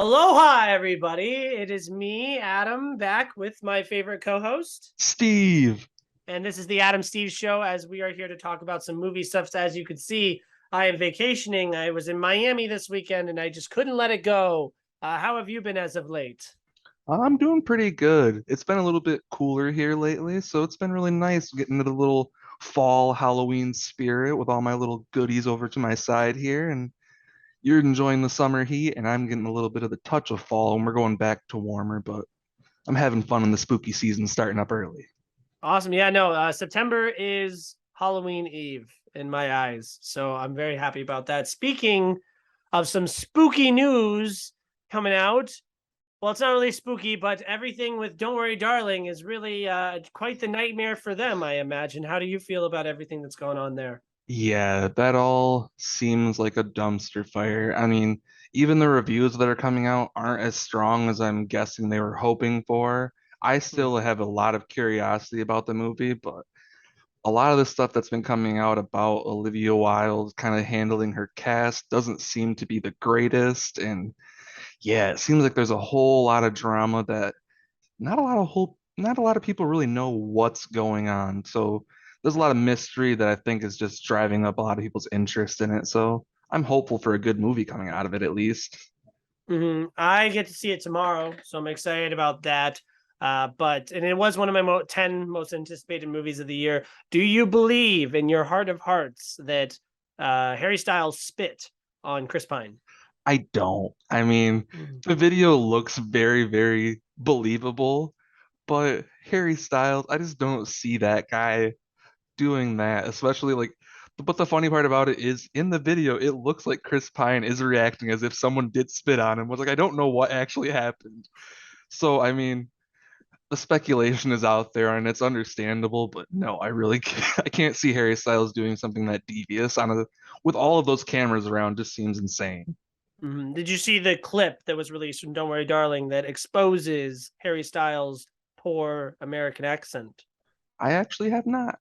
Aloha, everybody. It is me, Adam, back with my favorite co host. Steve. And this is the Adam Steve Show, as we are here to talk about some movie stuff. So as you can see, I am vacationing. I was in Miami this weekend and I just couldn't let it go. How have you been as of late? I'm doing pretty good. It's been a little bit cooler here lately, so it's been really nice getting into the little fall Halloween spirit with all my little goodies over to my side here. And you're enjoying the summer heat, and I'm getting a little bit of the touch of fall, and we're going back to warmer, but I'm having fun in the spooky season starting up early. Awesome. Yeah, no, September is Halloween Eve in my eyes. So I'm very happy about that. Speaking of some spooky news coming out, well, it's not really spooky, but everything with Don't Worry, Darling is really quite the nightmare for them, I imagine. How do you feel about everything that's going on there? Yeah, that all seems like a dumpster fire. I mean, even the reviews that are coming out aren't as strong as I'm guessing they were hoping for. I still Mhm. have a lot of curiosity about the movie, but a lot of the stuff that's been coming out about Olivia Wilde kind of handling her cast doesn't seem to be the greatest. And yeah, it seems like there's a whole lot of drama that not a lot of people really know what's going on. So there's a lot of mystery that I think is just driving up a lot of people's interest in it. So I'm hopeful for a good movie coming out of it at least. I get to see it tomorrow, so I'm excited about that. But and it was one of my 10 most anticipated movies of the year. Do you believe in your heart of hearts that Harry Styles spit on Chris Pine? I don't. I mean, Mhm. the video looks very, very believable, but Harry Styles, I just don't see that guy doing that, especially like, but the funny part about it is in the video, it looks like Chris Pine is reacting as if someone did spit on him. Was like, I don't know what actually happened. So, I mean, the speculation is out there and it's understandable, but no, I really can't, I can't see Harry Styles doing something that devious on a with all of those cameras around. Just seems insane. Did you see the clip that was released from Don't Worry, Darling that exposes Harry Styles' poor American accent? I actually have not.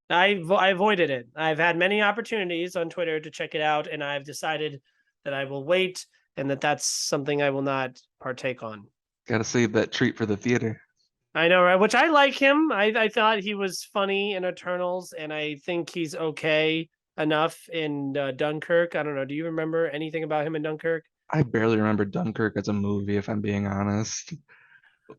I avoided it. I've had many opportunities on Twitter to check it out, and I've decided that I will wait and that's something I will not partake on. Gotta save that treat for the theater. I know, right? Which I like him. I thought he was funny in Eternals, and I think he's okay enough in Dunkirk. I don't know. Do you remember anything about him in Dunkirk? I barely remember Dunkirk as a movie, if I'm being honest.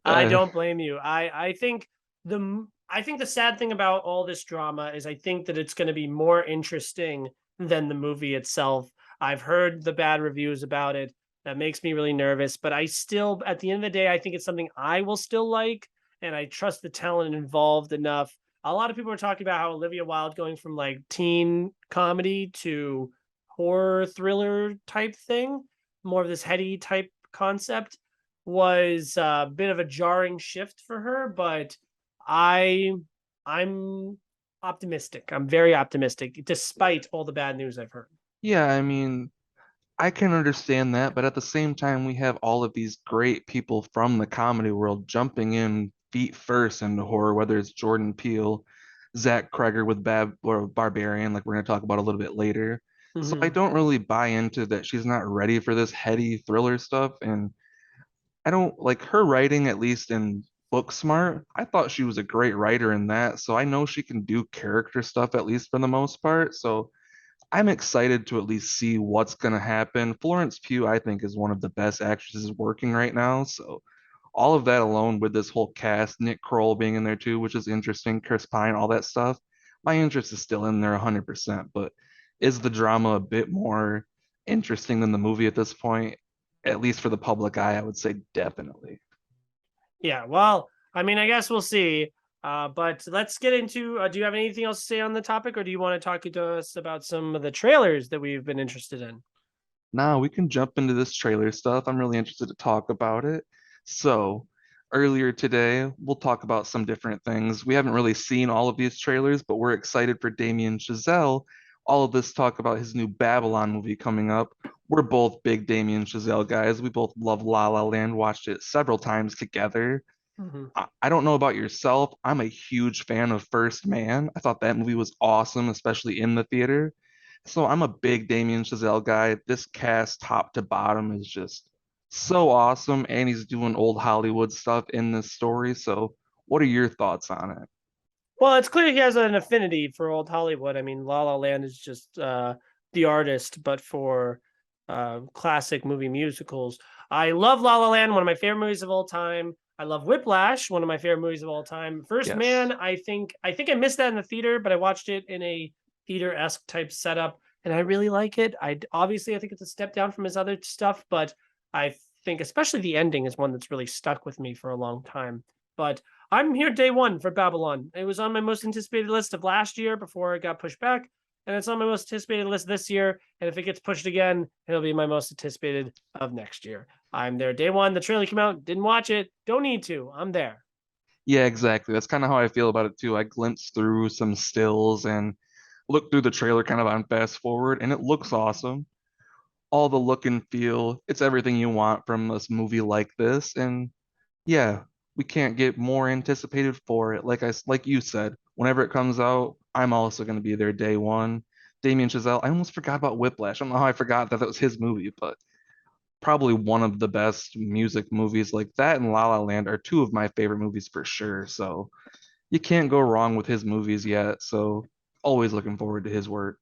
I don't blame you. I think the sad thing about all this drama is I think that it's going to be more interesting than the movie itself. I've heard the bad reviews about it. That makes me really nervous, but I still at the end of the day I think it's something I will still like and I trust the talent involved enough. A lot of people are talking about how Olivia Wilde going from like teen comedy to horror thriller type thing, more of this heady type concept was a bit of a jarring shift for her, but I I'm optimistic. I'm very optimistic despite all the bad news I've heard. Yeah, I mean, I can understand that, but at the same time, we have all of these great people from the comedy world jumping in feet first into horror, whether it's Jordan Peele, Zach Kreger with Barbarian, like we're going to talk about a little bit later. So I Mm-hmm. don't really buy into that she's not ready for this heady thriller stuff. And I don't like her writing, at least in Booksmart. I thought she was a great writer in that. So I know she can do character stuff, at least for the most part. So I'm excited to at least see what's going to happen. Florence Pugh, I think, is one of the best actresses working right now. So all of that alone with this whole cast, Nick Kroll being in there too, which is interesting, Chris Pine, all that stuff. My interest is still in there 100%. But is the drama a bit more interesting than the movie at this point? At least for the public eye, I would say definitely. Yeah, well, I mean, I guess we'll see. But let's get into. Do you have anything else to say on the topic, or do you want to talk to us about some of the trailers that we've been interested in? Now we can jump into this trailer stuff. I'm really interested to talk about it. So, earlier today, we'll talk about some different things. We haven't really seen all of these trailers, but we're excited for Damien Chazelle. All of this talk about his new Babylon movie coming up. We're both big Damien Chazelle guys. We both love La La Land, watched it several times together. Mm-hmm. I don't know about yourself. I'm a huge fan of First Man. I thought that movie was awesome, especially in the theater. So I'm a big Damien Chazelle guy. This cast, top to bottom, is just so awesome, and he's doing old Hollywood stuff in this story. So, what are your thoughts on it? Well, it's clear he has an affinity for old Hollywood. I mean, La La Land is just the artist, but for classic movie musicals. I love La La Land, one of my favorite movies of all time. I love Whiplash, one of my favorite movies of all time. First Yes. Man, I think I missed that in the theater, but I watched it in a theater-esque type setup, and I really like it. I think it's a step down from his other stuff, but I think especially the ending is one that's really stuck with me for a long time. But I'm here day one for Babylon. It was on my most anticipated list of last year before it got pushed back, and it's on my most anticipated list this year. And if it gets pushed again, it'll be my most anticipated of next year. I'm there day one. The trailer came out, didn't watch it, don't need to. I'm there. Yeah, exactly. That's kind of how I feel about it too. I glimpsed through some stills and looked through the trailer kind of on fast forward, and it looks awesome. All the look and feel, it's everything you want from this movie like this. And yeah, we can't get more anticipated for it. Like you said, whenever it comes out, I'm also going to be there day one. Damien Chazelle, I almost forgot about Whiplash. I don't know how I forgot that that was his movie, but probably one of the best music movies like that and La La Land are two of my favorite movies for sure. So you can't go wrong with his movies yet. So always looking forward to his work.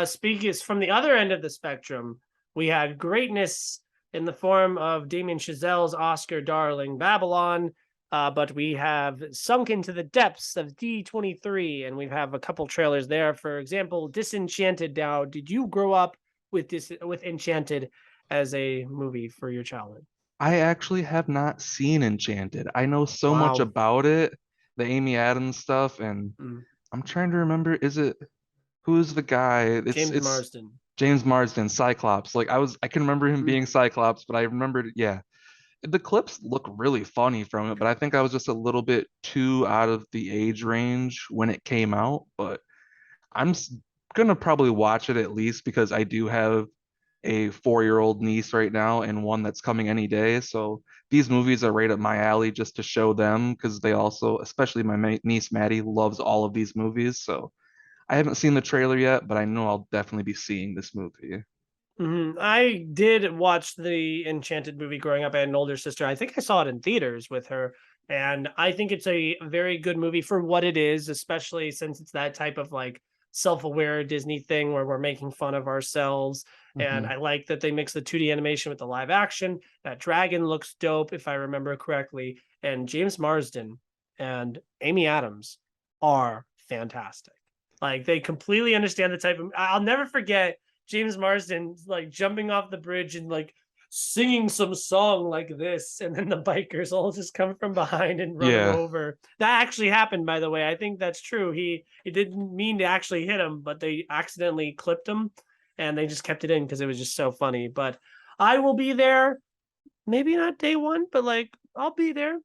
Speaking from the other end of the spectrum, we had greatness in the form of Damien Chazelle's Oscar darling Babylon, but we have sunk into the depths of D23, and we have a couple trailers there. For example, Disenchanted. Now, did you grow up with with Enchanted as a movie for your childhood? I actually have not seen Enchanted. I know so much Wow. about it, the Amy Adams stuff, and Mm. I'm trying to remember, is it who's the guy? James It's Marsden. James Marsden, Cyclops. I can remember him Mm. being Cyclops, but I remembered, yeah. The clips look really funny from it, but I think I was just a little bit too out of the age range when it came out. But I'm gonna probably watch it at least because I do have a 4-year-old niece right now and one that's coming any day. So these movies are right up my alley just to show them because they also, especially my niece Maddie, loves all of these movies. So I haven't seen the trailer yet, but I know I'll definitely be seeing this movie. I did watch the Enchanted movie growing up. I had an older sister. I think I saw it in theaters with her. And I think it's a very good movie for what it is, especially since it's that type of like self-aware Disney thing where we're making fun of ourselves. And Hmm. I like that they mix the 2D animation with the live action. That dragon looks dope, if I remember correctly. And James Marsden and Amy Adams are fantastic. Like they completely understand the type of. I'll never forget James Marsden like jumping off the bridge and like singing some song like this, and then the bikers all just come from behind and run him Yeah. over. That actually happened, by the way. I think that's true. He didn't mean to actually hit him, but they accidentally clipped him, and they just kept it in because it was just so funny. But I will be there. Maybe not day one, but like I'll be there.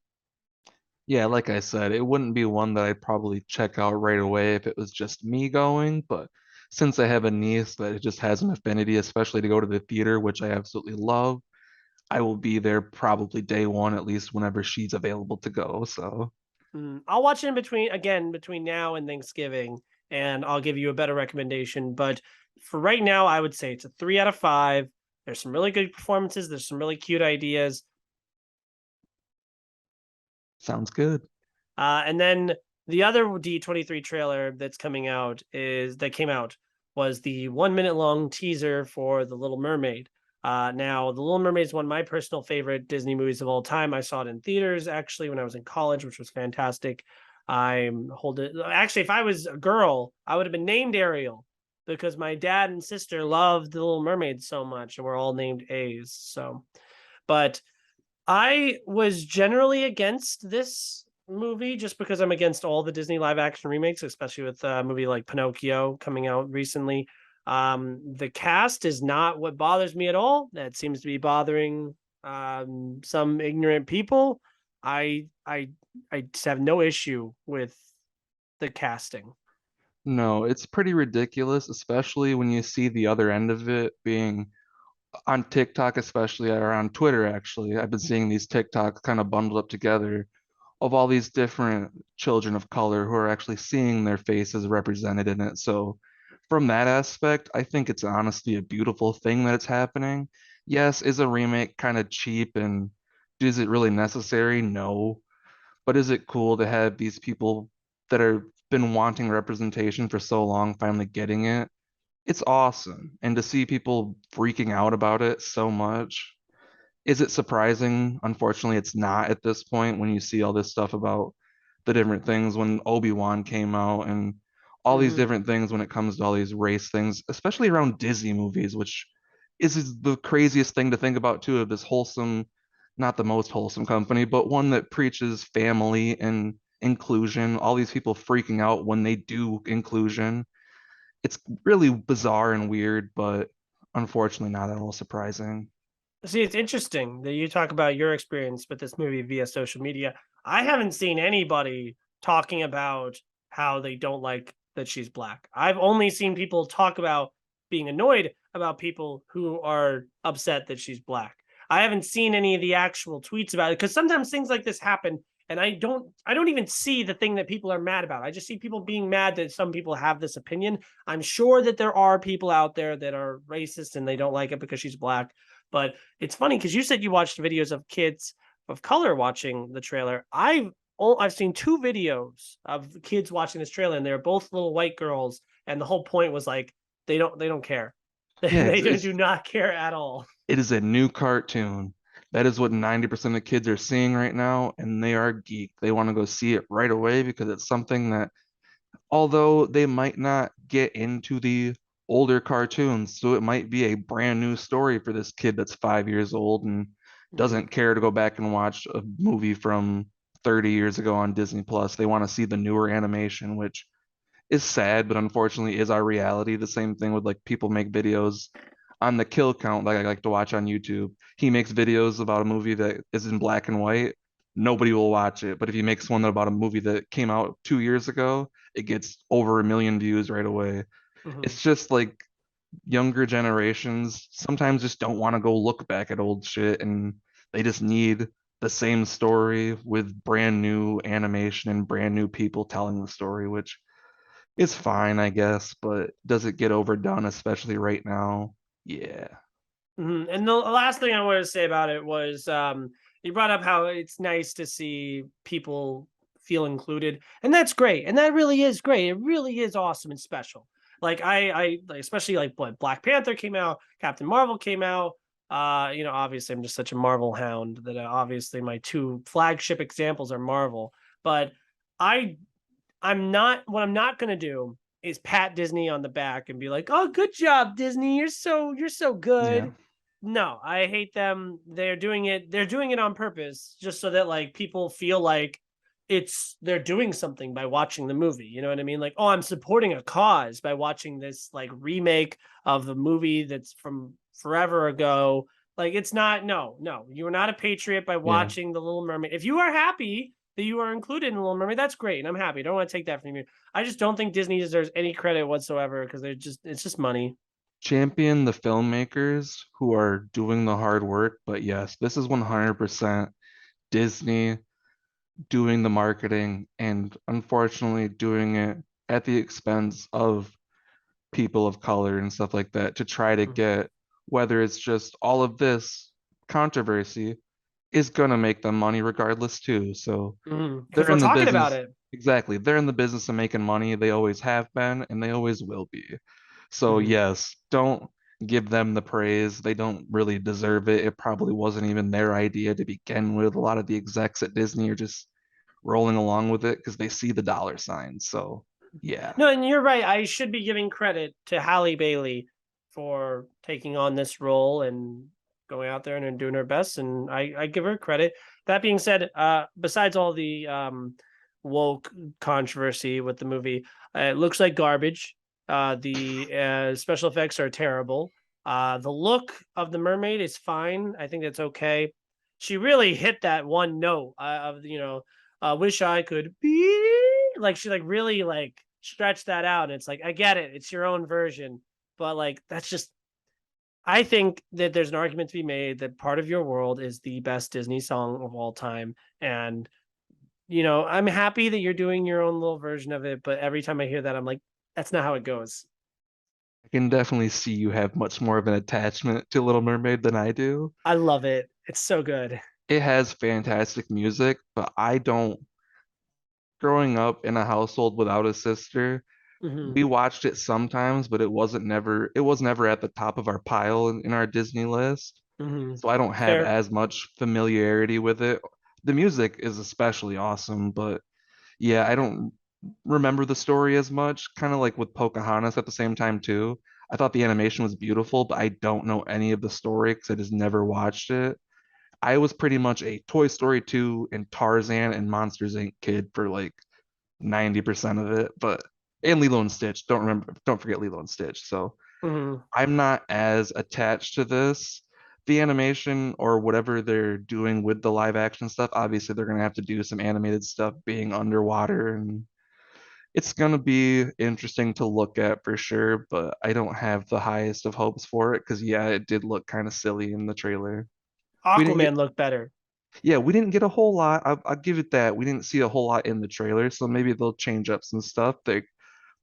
Yeah, like I said, it wouldn't be one that I'd probably check out right away if it was just me going, but since I have a niece that just has an affinity, especially to go to the theater, which I absolutely love, I will be there probably day one, at least whenever she's available to go. So I'll watch it in between again between now and Thanksgiving, and I'll give you a better recommendation. But for right now, I would say it's a 3 out of 5. There's some really good performances. There's some really cute ideas. sounds good. And then the other D23 trailer that's coming out is that came out was the 1 minute long teaser for The Little Mermaid. Now, The Little Mermaid is one of my personal favorite Disney movies of all time. I saw it in theaters actually when I was in college, which was fantastic. I'm holding actually, if I was a girl, I would have been named Ariel because my dad and sister loved The Little Mermaid so much, and we're all named A's. So, but I was generally against this movie just because I'm against all the Disney live action remakes, especially with a movie like Pinocchio coming out recently. The cast is not what bothers me at all. That seems to be bothering some ignorant people. I I I just have no issue with the casting. No, it's pretty ridiculous, especially when you see the other end of it being on TikTok, especially or on Twitter, actually. I've been seeing these TikToks kind of bundled up together of all these different children of color who are actually seeing their faces represented in it. So, from that aspect, I think it's honestly a beautiful thing that it's happening. Yes, is a remake kind of cheap and is it really necessary? No. But is it cool to have these people that are been wanting representation for so long finally getting it? It's awesome. And to see people freaking out about it so much, is it surprising? Unfortunately, it's not at this point when you see all this stuff about the different things when Obi-Wan came out and all these Hmm. different things when it comes to all these race things, especially around Disney movies, which is the craziest thing to think about too, of this wholesome, not the most wholesome company, but one that preaches family and inclusion, all these people freaking out when they do inclusion. It's really bizarre and weird, but unfortunately not at all surprising. See, it's interesting that you talk about your experience with this movie via social media. I haven't seen anybody talking about how they don't like that she's black. I've only seen people talk about being annoyed about people who are upset that she's black. I haven't seen any of the actual tweets about it because sometimes things like this happen and I don't even see the thing that people are mad about. I just see people being mad that some people have this opinion. I'm sure that there are people out there that are racist and they don't like it because she's black, but it's funny because you said you watched videos of kids of color watching the trailer. I've seen two videos of kids watching this trailer, and they're both little white girls. And the whole point was like they don't care. Yeah, They do not care at all. it is a new cartoon. That is what 90% of kids are seeing right now, and they are geeked. They want to go see it right away because it's something that, although they might not get into the older cartoons, so it might be a brand new story for this kid that's 5 years old and Mhm. doesn't care to go back and watch a movie from 30 years ago on Disney Plus. They want to see the newer animation, which is sad, but unfortunately is our reality. The same thing with like people make videos on the kill count, like I like to watch on YouTube. He makes videos about a movie that is in black and white. Nobody will watch it. But if he makes one about a movie that came out 2 years ago, it gets over 1 million views right away. Mhm. It's just like younger generations sometimes just don't want to go look back at old shit and they just need the same story with brand new animation and brand new people telling the story, which is fine, I guess, but does it get overdone, especially right now? Yeah. And the last thing I wanted to say about it was you brought up how it's nice to see people feel included, and that's great, and that really is great. It really is awesome and special. Like like, especially like what Black Panther came out, Captain Marvel came out. Obviously I'm just such a Marvel hound that obviously my two flagship examples are Marvel, but I I'm not what I'm not gonna do is pat Disney on the back and be like, "Oh, good job, Disney. You're so Yeah. good." No, I hate them. They're doing it on purpose just so that like people feel like they're doing something by watching the movie. You know what I mean? Like, oh, I'm supporting a cause by watching this like remake of the movie that's from forever ago. Like it's not no, you are not a patriot by Yeah. watching The Little Mermaid. If you are happy that you are included in Little Mermaid, that's great. And I'm happy. I don't want to take that from you. I just don't think Disney deserves any credit whatsoever because it's just money. Champion the filmmakers who are doing the hard work, but yes, this is 100% Disney doing the marketing and unfortunately doing it at the expense of people of color and stuff like that to try to Mhm. get, whether it's just all of this controversy is gonna make them money regardless too. So Because they're we're in the talking about business. it. Exactly. They're in the business of making money. They always have been and they always will be. So Mhm. yes, don't give them the praise. They don't really deserve it. It probably wasn't even their idea to begin with. A lot of the execs at Disney are just rolling along with it because they see the dollar signs. So yeah. No, and you're right. I should be giving credit to Halle Bailey for taking on this role and going out there and doing her best. And I give her credit. That being said, besides all the woke controversy with the movie, it looks like garbage. The special effects are terrible. The look of the mermaid is fine. I think that's okay. She really hit that one note of wish I could be like she like really like stretch that out. And it's like, I get it. It's your own version. But like, that's just, I think that there's an argument to be made that Part of Your World is the best Disney song of all time. And, I'm happy that you're doing your own little version of it. But every time I hear that, I'm like, that's not how it goes. I can definitely see you have much more of an attachment to Little Mermaid than I do. I love it. It's so good. It has fantastic music, but I don't. Growing up in a household without a sister, Hmm. we watched it sometimes, but it was never at the top of our pile in our Disney list. Hmm. So I don't have Fair. as much familiarity with it. The music is especially awesome, but yeah, I don't remember the story as much, kind of like with Pocahontas at the same time too. I thought the animation was beautiful, but I don't know any of the story because I just never watched it. I was pretty much a Toy Story 2 and Tarzan and Monsters Inc. kid for like 90% of it, but and Lilo and Stitch. Don't forget Lilo and Stitch. So Hmm. I'm not as attached to this. The animation or whatever they're doing with the live action stuff, obviously they're gonna have to do some animated stuff being underwater, and it's gonna be interesting to look at for sure, but I don't have the highest of hopes for it because yeah, it did look kind of silly in the trailer. We didn't get Aquaman looked better. Yeah, we didn't get a whole lot. I'll give it that. We didn't see a whole lot in the trailer, so maybe they'll change up some stuff. They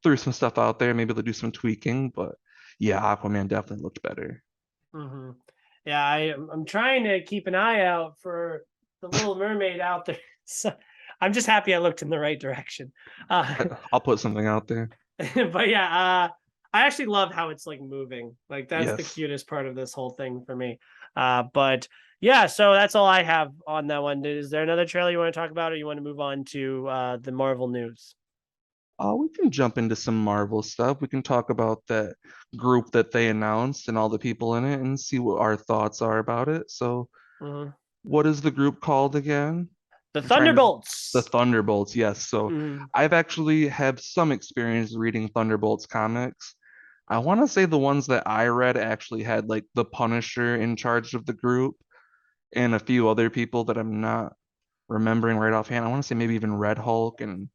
threw some stuff out there. Maybe they'll do some tweaking, but yeah, Aquaman definitely looked better. Hmm. Yeah, I'm trying to keep an eye out for the Little Mermaid out there. So I'm just happy I looked in the right direction. I'll put something out there. But yeah, I actually love how it's like moving. Like that's the Yes. cutest part of this whole thing for me. But yeah, so that's all I have on that one. Is there another trailer you want to talk about, or you want to move on to the Marvel news? We can jump into some Marvel stuff. We can talk about that group that they announced and all the people in it and see what our thoughts are about it. So, Mhm. what is the group called again? The I'm trying to The Thunderbolts. Thunderbolts, yes. So Mhm. I've actually had some experience reading Thunderbolts comics. I want to say the ones that I read actually had like the Punisher in charge of the group and a few other people that I'm not remembering right offhand. I want to say maybe even Red Hulk and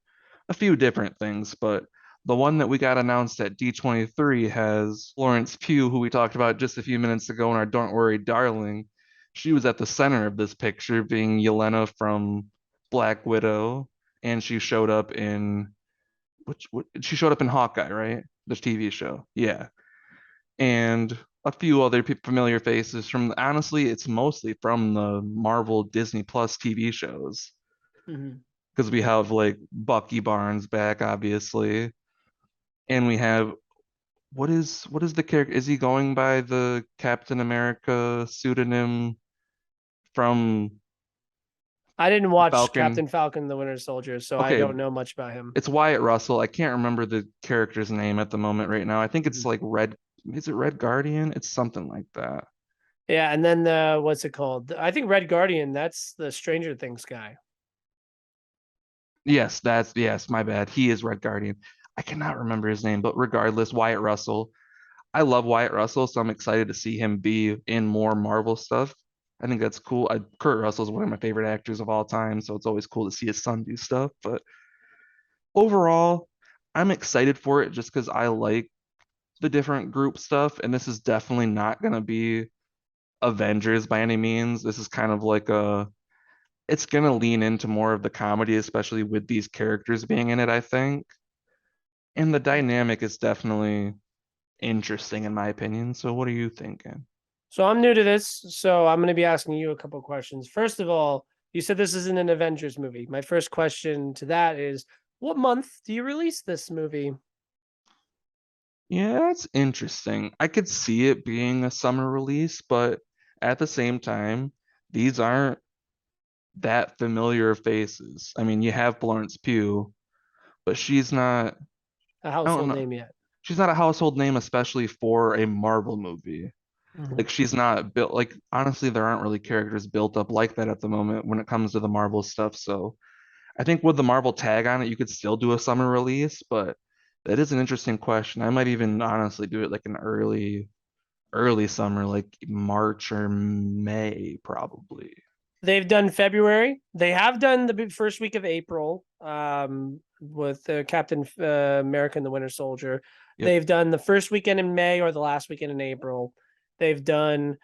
a few different things, but the one that we got announced at D23 has Florence Pugh, who we talked about just a few minutes ago in our Don't Worry, Darling. She was at the center of this picture, being Yelena from Black Widow, and she showed up in she showed up in Hawkeye, right? The TV show. Yeah. And a few other familiar faces from honestly, it's mostly from the Marvel Disney Plus TV shows Mhm. because we have like Bucky Barnes back, obviously, and we have what is the character? Is he going by the Captain America pseudonym from I didn't watch Falcon? Captain Falcon and the Winter Soldier, so I Okay, don't know much about him. it's Wyatt Russell. I can't remember the character's name at the moment right now. I think it's Mhm. like Red. Is it Red Guardian? It's something like that. Yeah, and then the what's it called? I think Red Guardian. That's the Stranger Things guy. Yes, my bad. He is Red Guardian. I cannot remember his name, but regardless, Wyatt Russell. I love Wyatt Russell, so I'm excited to see him be in more Marvel stuff. I think that's cool. Kurt Russell's one of my favorite actors of all time, so it's always cool to see his son do stuff. But overall, I'm excited for it just because I like the different group stuff, and this is definitely not gonna be Avengers by any means. This is kind of like it's gonna lean into more of the comedy, especially with these characters being in it, I think. And the dynamic is definitely interesting in my opinion. So what are you thinking? So I'm new to this, so I'm going to be asking you a couple questions. First of all, you said this isn't an Avengers movie. My first question to that is, what month do you release this movie? Yeah, that's interesting. I could see it being a summer release, but at the same time, these aren't that familiar faces. I mean, you have Florence Pugh, but A I don't household know, name yet? she's not a household name, especially for a Marvel movie. Mhm. Like, she's not built, like, honestly, there aren't really characters built up like that at the moment when it comes to the Marvel stuff. So I think with the Marvel tag on it, you could still do a summer release, but that is an interesting question. I might even honestly do it like an early summer, like March or May, probably. They've done February. They have done the first week of April with Captain America and the Winter Soldier. Yep. They've done the first weekend in May or the last weekend in April. They've done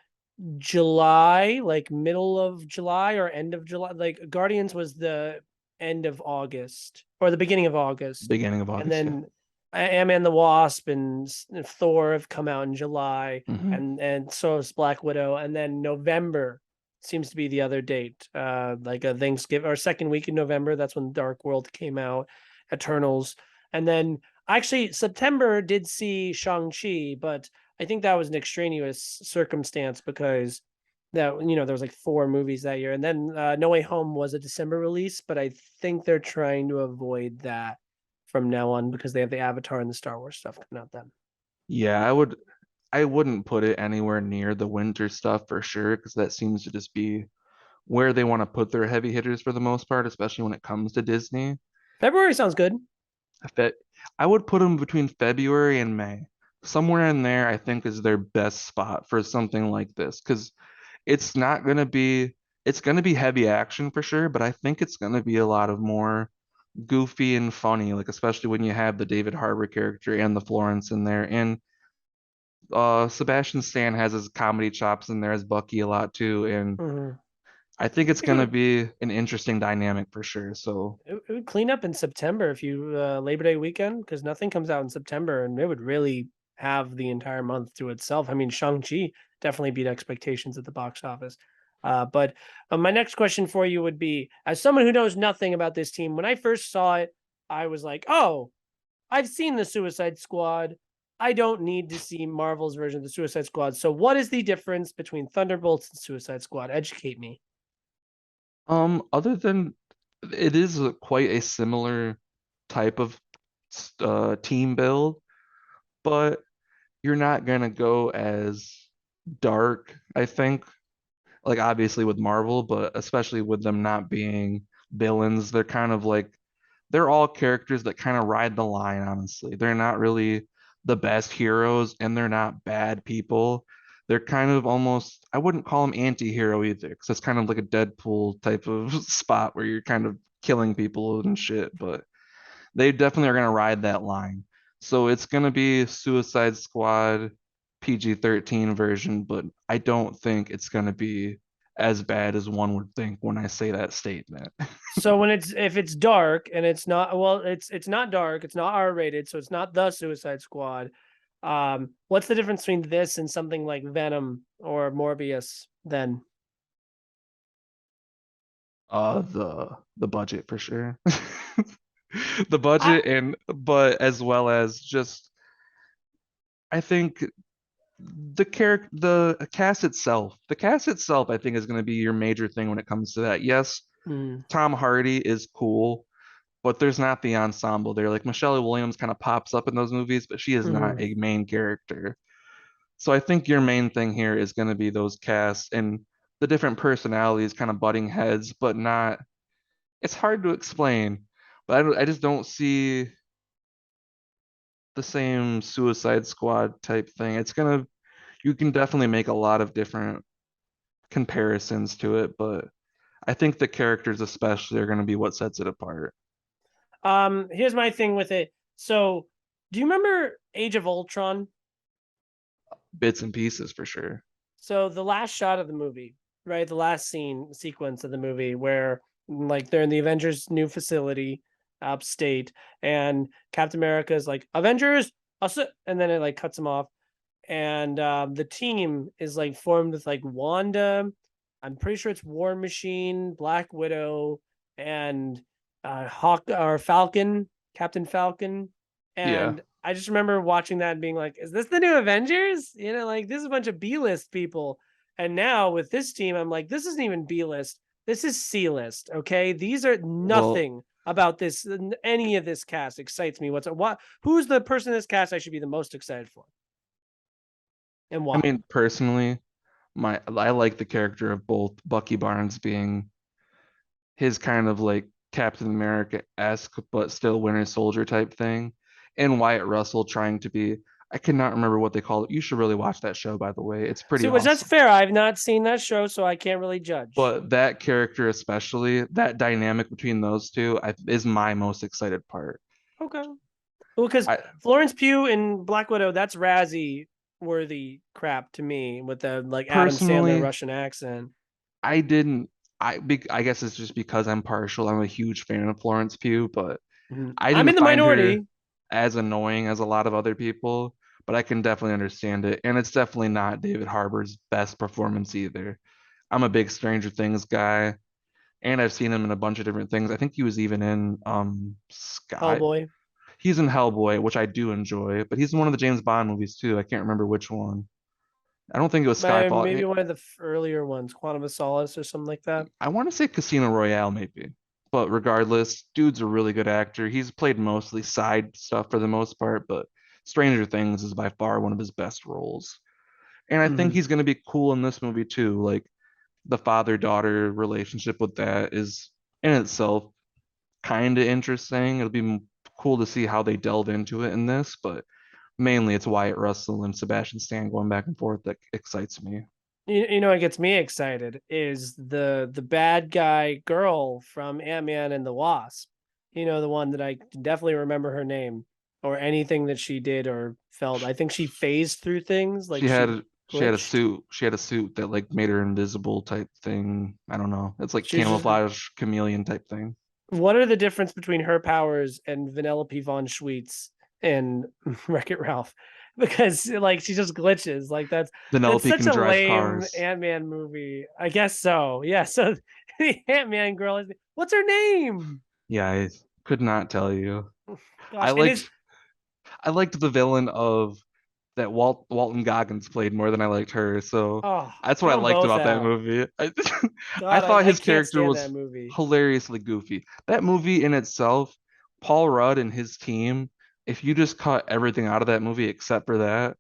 July, like middle of July or end of July. Like Guardians was the end of August or the beginning of August. Beginning of And August, yeah. then Ant-Man the Wasp and Thor have come out in July, Hmm. and so is Black Widow, and then November seems to be the other date, like a Thanksgiving or second week in November. That's when Dark World came out, Eternals, and then actually September did see Shang-Chi, but I think that was an extraneous circumstance because that there was like four movies that year, and then No Way Home was a December release, but I think they're trying to avoid that from now on because they have the Avatar and the Star Wars stuff coming out then. Yeah, I wouldn't put it anywhere near the winter stuff for sure, because that seems to just be where they want to put their heavy hitters for the most part, especially when it comes to Disney. February sounds good. Fe- I would put them between February and May. Somewhere in there, I think is their best spot for something like this, because it's not gonna be it's gonna be heavy action for sure, but I think it's gonna be a lot of more goofy and funny, like especially when you have the David Harbour character and the Florence in there. And Sebastian Stan has his comedy chops in there as Bucky a lot too, and Mhm. I think I it's think it gonna would be an interesting dynamic for sure. So it would clean up in September if you Labor Day weekend because nothing comes out in September and it would really have the entire month to itself. I mean, Shang-Chi definitely beat expectations at the box office. But my next question for you would be, as someone who knows nothing about this team, when I first saw it, I was like, oh, I've seen the Suicide Squad. I don't need to see Marvel's version of the Suicide Squad. So, what is the difference between Thunderbolts and Suicide Squad? Educate me. other than it is quite a similar type of team build, but you're not gonna go as dark, I think. Like obviously with Marvel, but especially with them not being villains, they're kind of like they're all characters that kind of ride the line, honestly. They're not really the best heroes and they're not bad people. They're kind of almost, I wouldn't call them anti-hero either, because it's kind of like a Deadpool type of spot where you're kind of killing people and shit, but they definitely are going to ride that line. So it's going to be Suicide Squad PG-13 version, but I don't think it's going to be as bad as one would think when I say that statement. So when it's if it's dark and it's not well, it's not dark, it's not R rated, so it's not the Suicide Squad. What's the difference between this and something like Venom or Morbius then? The budget for sure. The I budget and but as well as just I think the cast itself I think is going to be your major thing when it comes to that. Yes, mm, Tom Hardy is cool, but there's not the ensemble there. Like Michelle Williams kind of pops up in those movies, but she is not mm. a main character. So I think your main thing here is going to be those casts and the different personalities kind of butting heads, but not. It's hard to explain, but I just don't see the same Suicide Squad type thing. You can definitely make a lot of different comparisons to it, but I think the characters especially are going to be what sets it apart. Here's my thing with it. So, do you remember Age of Ultron? Bits and pieces for sure. So the last shot of the movie, right? The last scene sequence of the movie where like they're in the Avengers new facility upstate and Captain America is like, Avengers, and then it like cuts him off. And the team is like formed with like Wanda. I'm pretty sure it's War Machine, Black Widow, and Hawk or Falcon, Captain Falcon. Yeah. And I just remember watching that and being like, is this the new Avengers? Like this is a bunch of B-list people. And now with this team, I'm like, this isn't even B-list. This is C-list. Okay. These are Well, nothing about this. Any of this cast excites me. Who's the person in this cast I should be the most excited for? And I why? mean, personally, my I like the character of both Bucky Barnes being his kind of like Captain America-esque, but still Winter Soldier type thing, and Wyatt Russell trying to be. I cannot remember what they call it. You should really watch that show, by the way. It's pretty So, which that's awesome. fair. I've not seen that show, so I can't really judge. But that character, especially that dynamic between those two, is my most excited part. Okay. Well, because I Florence Pugh in Black Widow, that's Razzie worthy crap to me with the like Adam Sandler personally, Russian accent. I didn't. I guess it's just because I'm partial. I'm a huge fan of Florence Pugh, but Mhm. I I'm didn't in the find her. minority. as annoying as a lot of other people, but I can definitely understand it. And it's definitely not David Harbour's best performance either. I'm a big Stranger Things guy, and I've seen him in a bunch of different things. I think he was even in Sky. Hellboy. He's in Hellboy, which I do enjoy, but he's in one of the James Bond movies too. I can't remember which one. I don't think it was Maybe Skyfall. one of the earlier ones, Quantum of Solace or something like that. I want to say Casino Royale, maybe. But regardless, dude's a really good actor. He's played mostly side stuff for the most part, but Stranger Things is by far one of his best roles. And I think Hmm. he's going to be cool in this movie too. Like the father-daughter relationship with that is in itself kind of interesting. It'll be cool to see how they delve into it in this, but mainly it's Wyatt Russell and Sebastian Stan going back and forth that excites me. You know what gets me excited is the bad guy girl from Ant-Man and the Wasp. You know, the one that I definitely remember her name or anything that she did or felt. I think she phased through things, She like she had she had a glitched. suit. She had a suit that like made her invisible type thing. I don't know. It's like She's just camouflage chameleon type thing. what are the difference between her powers and Vanellope von Schweetz and Wreck-It Ralph? Because like she just glitches. Like that's Vanellope such can a drive lame cars. Ant-Man movie. I guess so. Yeah. So the Ant-Man girl is what's her name? Yeah, I could not tell you. I Gosh, and liked I liked the villain of that Walton Goggins played more than I liked her. So oh, that's what throw I them liked both about that out. movie. I God, thought I his can't character stand that was movie. hilariously goofy. That movie in itself, Paul Rudd and his team, if you just cut everything out of that movie except for that,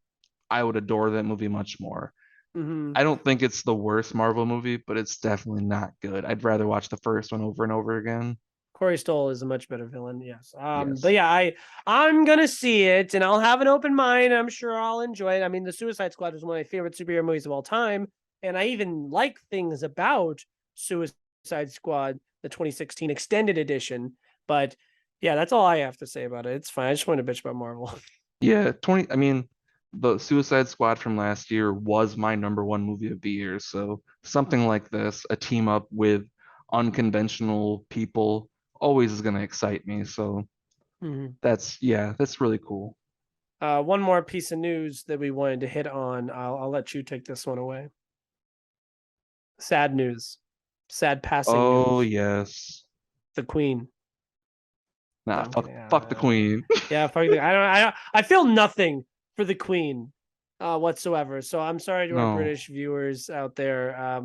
I would adore that movie much more. Hmm. I don't think it's the worst Marvel movie, but it's definitely not good. I'd rather watch the first one over and over again. Corey Stoll is a much better villain, yes. But Yes. yeah, I'm gonna see it, and I'll have an open mind. I'm sure I'll enjoy it. I mean, the Suicide Squad is one of my favorite superhero movies of all time, and I even like things about Suicide Squad, the 2016 extended edition. But yeah, that's all I have to say about it. It's fine. I just want to bitch about Marvel. Yeah, 20, I mean, the Suicide Squad from last year was my number one movie of the year. So something like this, a team up with unconventional people, always is going to excite me. So Mhm. yeah, that's really cool. One more piece of news that we wanted to hit on. I'll let you take this one away. Sad news, sad passing Oh, news. yes. The Queen. No, Nah, I'm kidding. fuck the Queen. Yeah, fuck the, I feel nothing for the Queen, whatsoever. So I'm sorry to our No. British viewers out there.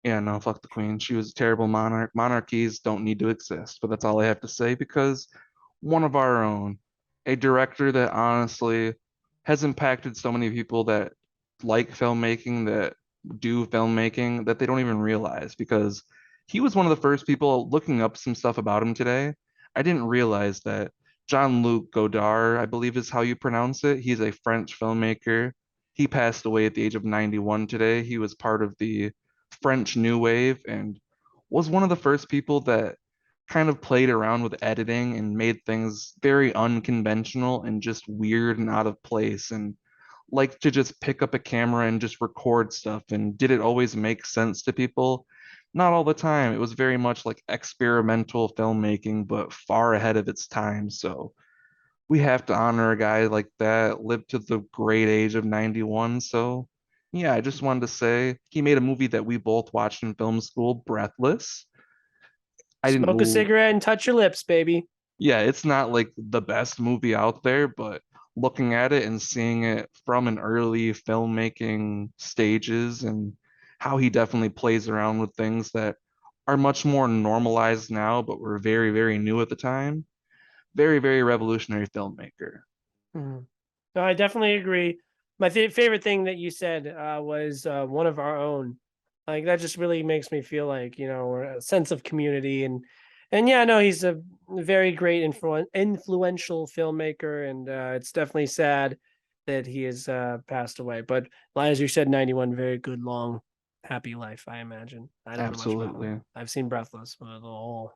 Yeah, no, fuck the Queen. She was a terrible monarch. Monarchies don't need to exist, but that's all I have to say because one of our own, a director that honestly has impacted so many people that like filmmaking, that do filmmaking, that they don't even realize because he was one of the first people looking up some stuff about him today. I didn't realize that Jean-Luc Godard, I believe is how you pronounce it. He's a French filmmaker. He passed away at the age of 91 today. He was part of the French New Wave and was one of the first people that kind of played around with editing and made things very unconventional and just weird and out of place and like to just pick up a camera and just record stuff. And did it always make sense to people? Not all the time. It was very much like experimental filmmaking, but far ahead of its time. So we have to honor a guy like that, lived to the great age of 91. So, yeah, I just wanted to say he made a movie that we both watched in film school, Breathless. I didn't, Smoke a cigarette and touch your lips, baby. yeah, it's not like the best movie out there, but looking at it and seeing it from an early filmmaking stages and how he definitely plays around with things that are much more normalized now, but were very, very new at the time. Very, very revolutionary filmmaker. Mhm. No, I definitely agree. My favorite thing that you said was one of our own. Like that just really makes me feel like we're a sense of community and yeah, no, he's a very great influential filmmaker, and it's definitely sad that he has passed away. But as you said, 91, very good, long, happy life. I imagine. I don't know much about him. Absolutely. I've seen Breathless, but the whole.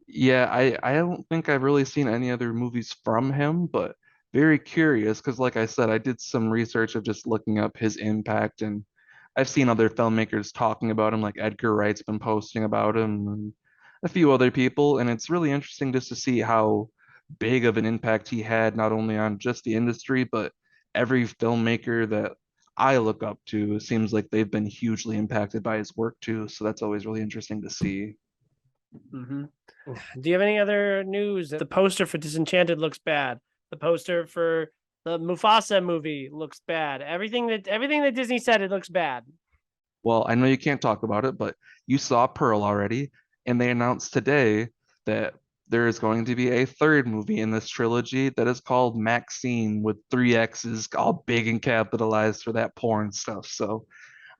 Yeah, I don't think I've really seen any other movies from him, but very curious because, like I said, I did some research of just looking up his impact, and I've seen other filmmakers talking about him, like Edgar Wright's been posting about him, and a few other people, and it's really interesting just to see how big of an impact he had, not only on just the industry, but every filmmaker that I look up to. It seems like they've been hugely impacted by his work too. So that's always really interesting to see. Hmm. Do you have any other news? The poster for Disenchanted looks bad. The poster for the Mufasa movie looks bad. Everything that Disney said, it looks bad. Well, I know you can't talk about it, but you saw Pearl already, and they announced today that there is going to be a third movie in this trilogy that is called Maxine with three X's, all big and capitalized for that porn stuff. So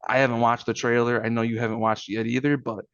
I haven't watched the trailer. I know you haven't watched it yet either, but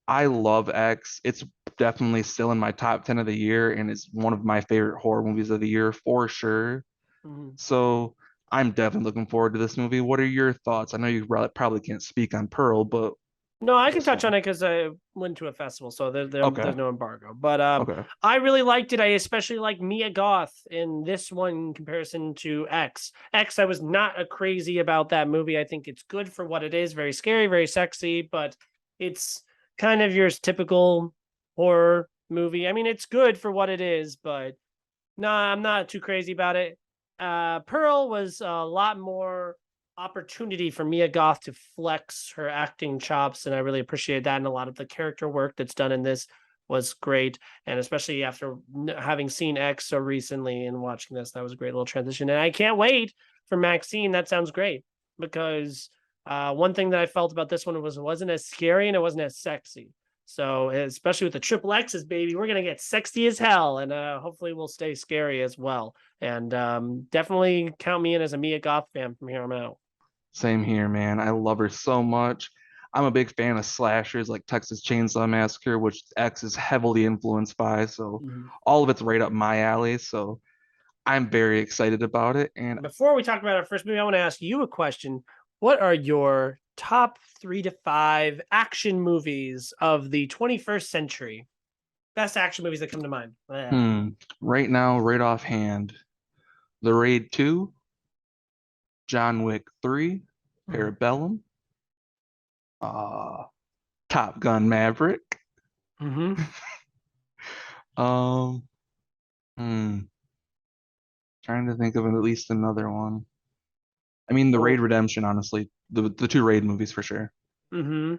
I love X. It's definitely still in my top 10 of the year, and it's one of my favorite horror movies of the year for sure. Mhm. So I'm definitely looking forward to this movie. What are your thoughts? I know you probably can't speak on Pearl, but No, I can this touch on one. it because I went to a festival, so Okay. there's no embargo. But Okay. I really liked it. I especially like Mia Goth in this one in comparison to X. X, I was not a crazy about that movie. I think it's good for what it is. Very scary, very sexy, but it's kind of your typical horror movie. I mean, it's good for what it is, but no, I'm not too crazy about it. Pearl was a lot more opportunity for Mia Goth to flex her acting chops, and I really appreciate that. And a lot of the character work that's done in this was great, and especially after having seen X so recently and watching this, that was a great little transition. And I can't wait for Maxine. That sounds great because one thing that I felt about this one was it wasn't as scary and it wasn't as sexy. So especially with the triple X's, baby, we're gonna get sexy as hell, and hopefully we'll stay scary as well. And definitely count me in as a Mia Goth fan from here on out. Same here, man. I love her so much. I'm a big fan of slashers like Texas Chainsaw Massacre, which X is heavily influenced by. So Mhm. all of it's right up my alley. So I'm very excited about it. And Before we talk about our first movie, I want to ask you a question. What are your top 3 to 5 action movies of the 21st century? Best action movies that come to mind. right now, right offhand, The Raid 2, John Wick 3, Parabellum, uh, Top Gun Maverick. Mm-hmm. Um, hmm, trying to think of at least another one. I mean, The Raid Well, Redemption, honestly, the two Raid movies for sure. mm-hmm.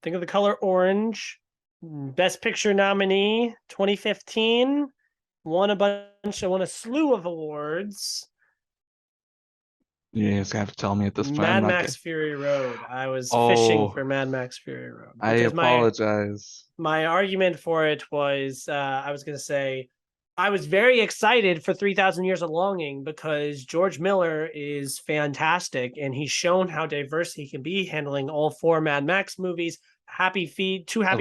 Think of the color orange. Best Picture nominee, 2015. Won a slew of awards. You just have to tell me at this point. I'm Mad not Max good. Fury Road. I was fishing Oh, for Mad Max Fury Road I because apologize. my argument for it was I was going to say I was very excited for 3000 Years of Longing because George Miller is fantastic and he's shown how diverse he can be handling all 4 Mad Max movies, two I Happy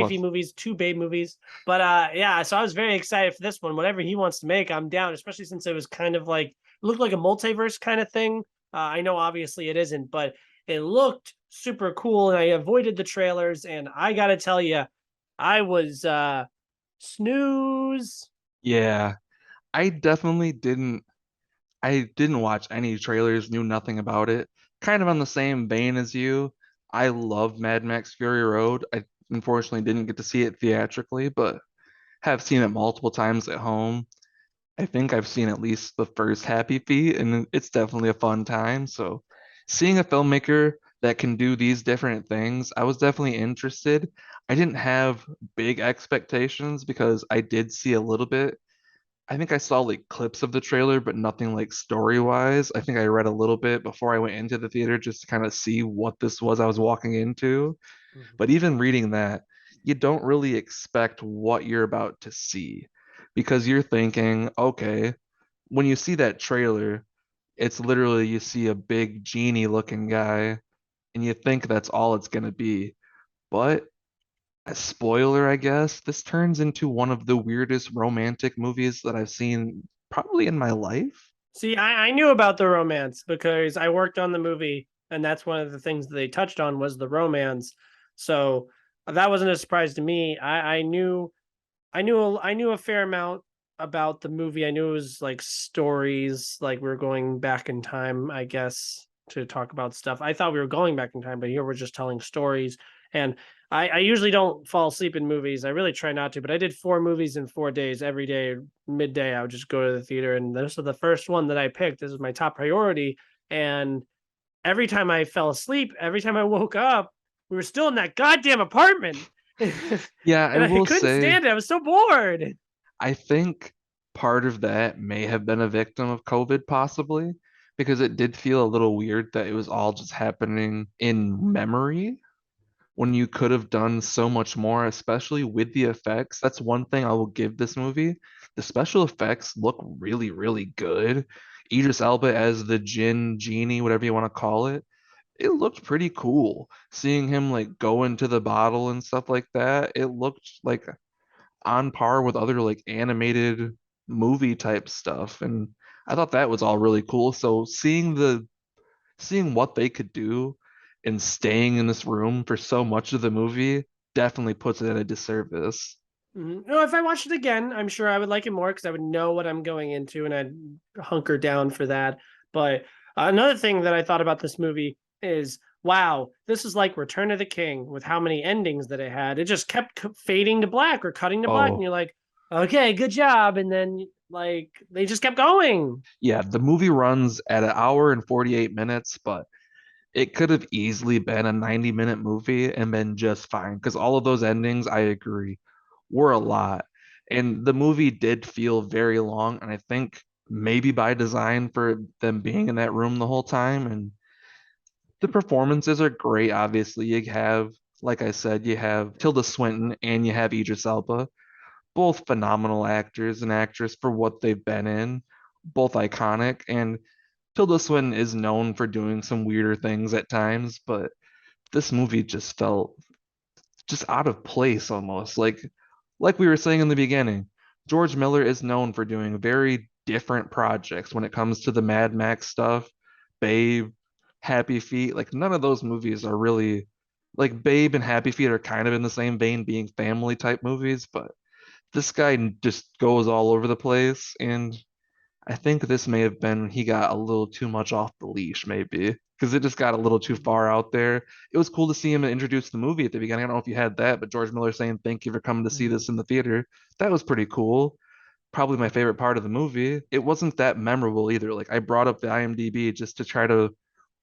love. Feet movies, 2 Babe movies. But yeah, so I was very excited for this one. Whatever he wants to make, I'm down, especially since it was kind of like looked like a multiverse kind of thing. I know obviously it isn't, but it looked super cool and I avoided the trailers and I got to tell you I was snooze. Yeah, I definitely didn't. I didn't watch any trailers, knew nothing about it. Kind of on the same vein as you. I love Mad Max Fury Road. I unfortunately didn't get to see it theatrically, but have seen it multiple times at home. I think I've seen at least the first Happy Feet, and it's definitely a fun time. So, seeing a filmmaker that can do these different things, I was definitely interested. I didn't have big expectations because I did see a little bit. I think I saw like clips of the trailer, but nothing like story wise. I think I read a little bit before I went into the theater just to kind of see what this was I was walking into. But even reading that, you don't really expect what you're about to see because you're thinking, okay, when you see that trailer, it's literally you see a big genie looking guy and you think that's all it's going to be. But a spoiler, I guess, this turns into one of the weirdest romantic movies that I've seen probably in my life. See, I knew about the romance because I worked on the movie, and that's one of the things that they touched on was the romance. So that wasn't a surprise to me. I knew a fair amount about the movie. I knew it was like stories, like we are going back in time, I guess, to talk about stuff. I thought we were going back in time, but here we're just telling stories. And I usually don't fall asleep in movies. I really try not to, but I did 4 movies in 4 days. Every day, midday, I would just go to the theater, and this was the first one that I picked. This was my top priority, and every time I fell asleep, every time I woke up, we were still in that goddamn apartment. Yeah, I And I will couldn't say, stand it. I was so bored. I think part of that may have been a victim of COVID, possibly, because it did feel a little weird that it was all just happening in memory when you could have done so much more, especially with the effects. That's one thing I will give this movie. The special effects look really, really good. Idris Elba as the Jinn genie, whatever you want to call it looked pretty cool. Seeing him like go into the bottle and stuff like that, it looked like on par with other like animated movie type stuff. And I thought that was all really cool. So seeing what they could do and staying in this room for so much of the movie definitely puts it at a disservice. No, if I watched it again, I'm sure I would like it more because I would know what I'm going into and I'd hunker down for that. But another thing that I thought about this movie is, wow, this is like Return of the King with how many endings that it had. It just kept fading to black or cutting to black, and Oh, you're like, okay, good job. And then like they just kept going. yeah, the movie runs at an hour and 48 minutes, but it could have easily been a 90-minute movie and been just fine because all of those endings, I agree, were a lot. And the movie did feel very long, and I think maybe by design for them being in that room the whole time. And the performances are great, obviously. You have, like I said, you have Tilda Swinton and you have Idris Elba, both phenomenal actors and actresses for what they've been in, both iconic. And Tilda Swinton is known for doing some weirder things at times, but this movie just felt just out of place almost. Like we were saying in the beginning, George Miller is known for doing very different projects when it comes to the Mad Max stuff, Babe, Happy Feet. Like none of those movies are really like Babe and Happy Feet are kind of in the same vein, being family type movies, but this guy just goes all over the place. And I think this may have been he got a little too much off the leash, maybe, because it just got a little too far out there. It was cool to see him introduce the movie at the beginning. I don't know if you had that, but George Miller saying thank you for coming to see Mhm. this in the theater. That was pretty cool. Probably my favorite part of the movie. It wasn't that memorable either. Like I brought up the IMDb just to try to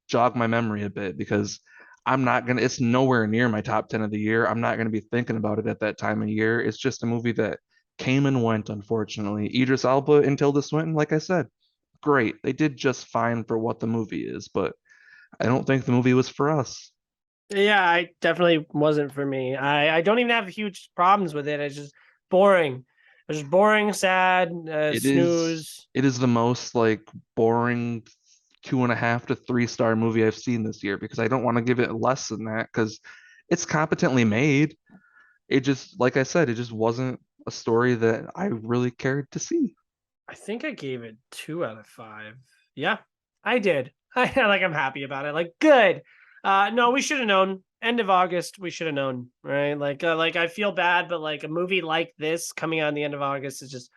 jog my memory a bit because it's nowhere near my top 10 of the year. I'm not gonna be thinking about it at that time of year. It's just a movie that came and went, unfortunately. Idris Elba and Tilda Swinton, like I said, great. They did just fine for what the movie is, but I don't think the movie was for us. Yeah, I definitely wasn't for me. I don't even have huge problems with it. It's just boring. It's just boring, sad, It is snooze. it is the most like boring 2.5 to 3 star movie I've seen this year because I don't want to give it less than that because it's competently made. It just, like I said, it just wasn't a story that I really cared to see. I think I gave it 2 out of 5. Yeah, I did. I'm happy about it. Like good. No, we should have known. End of August, we should have known, right? Like I feel bad, but like a movie like this coming out in the end of August is just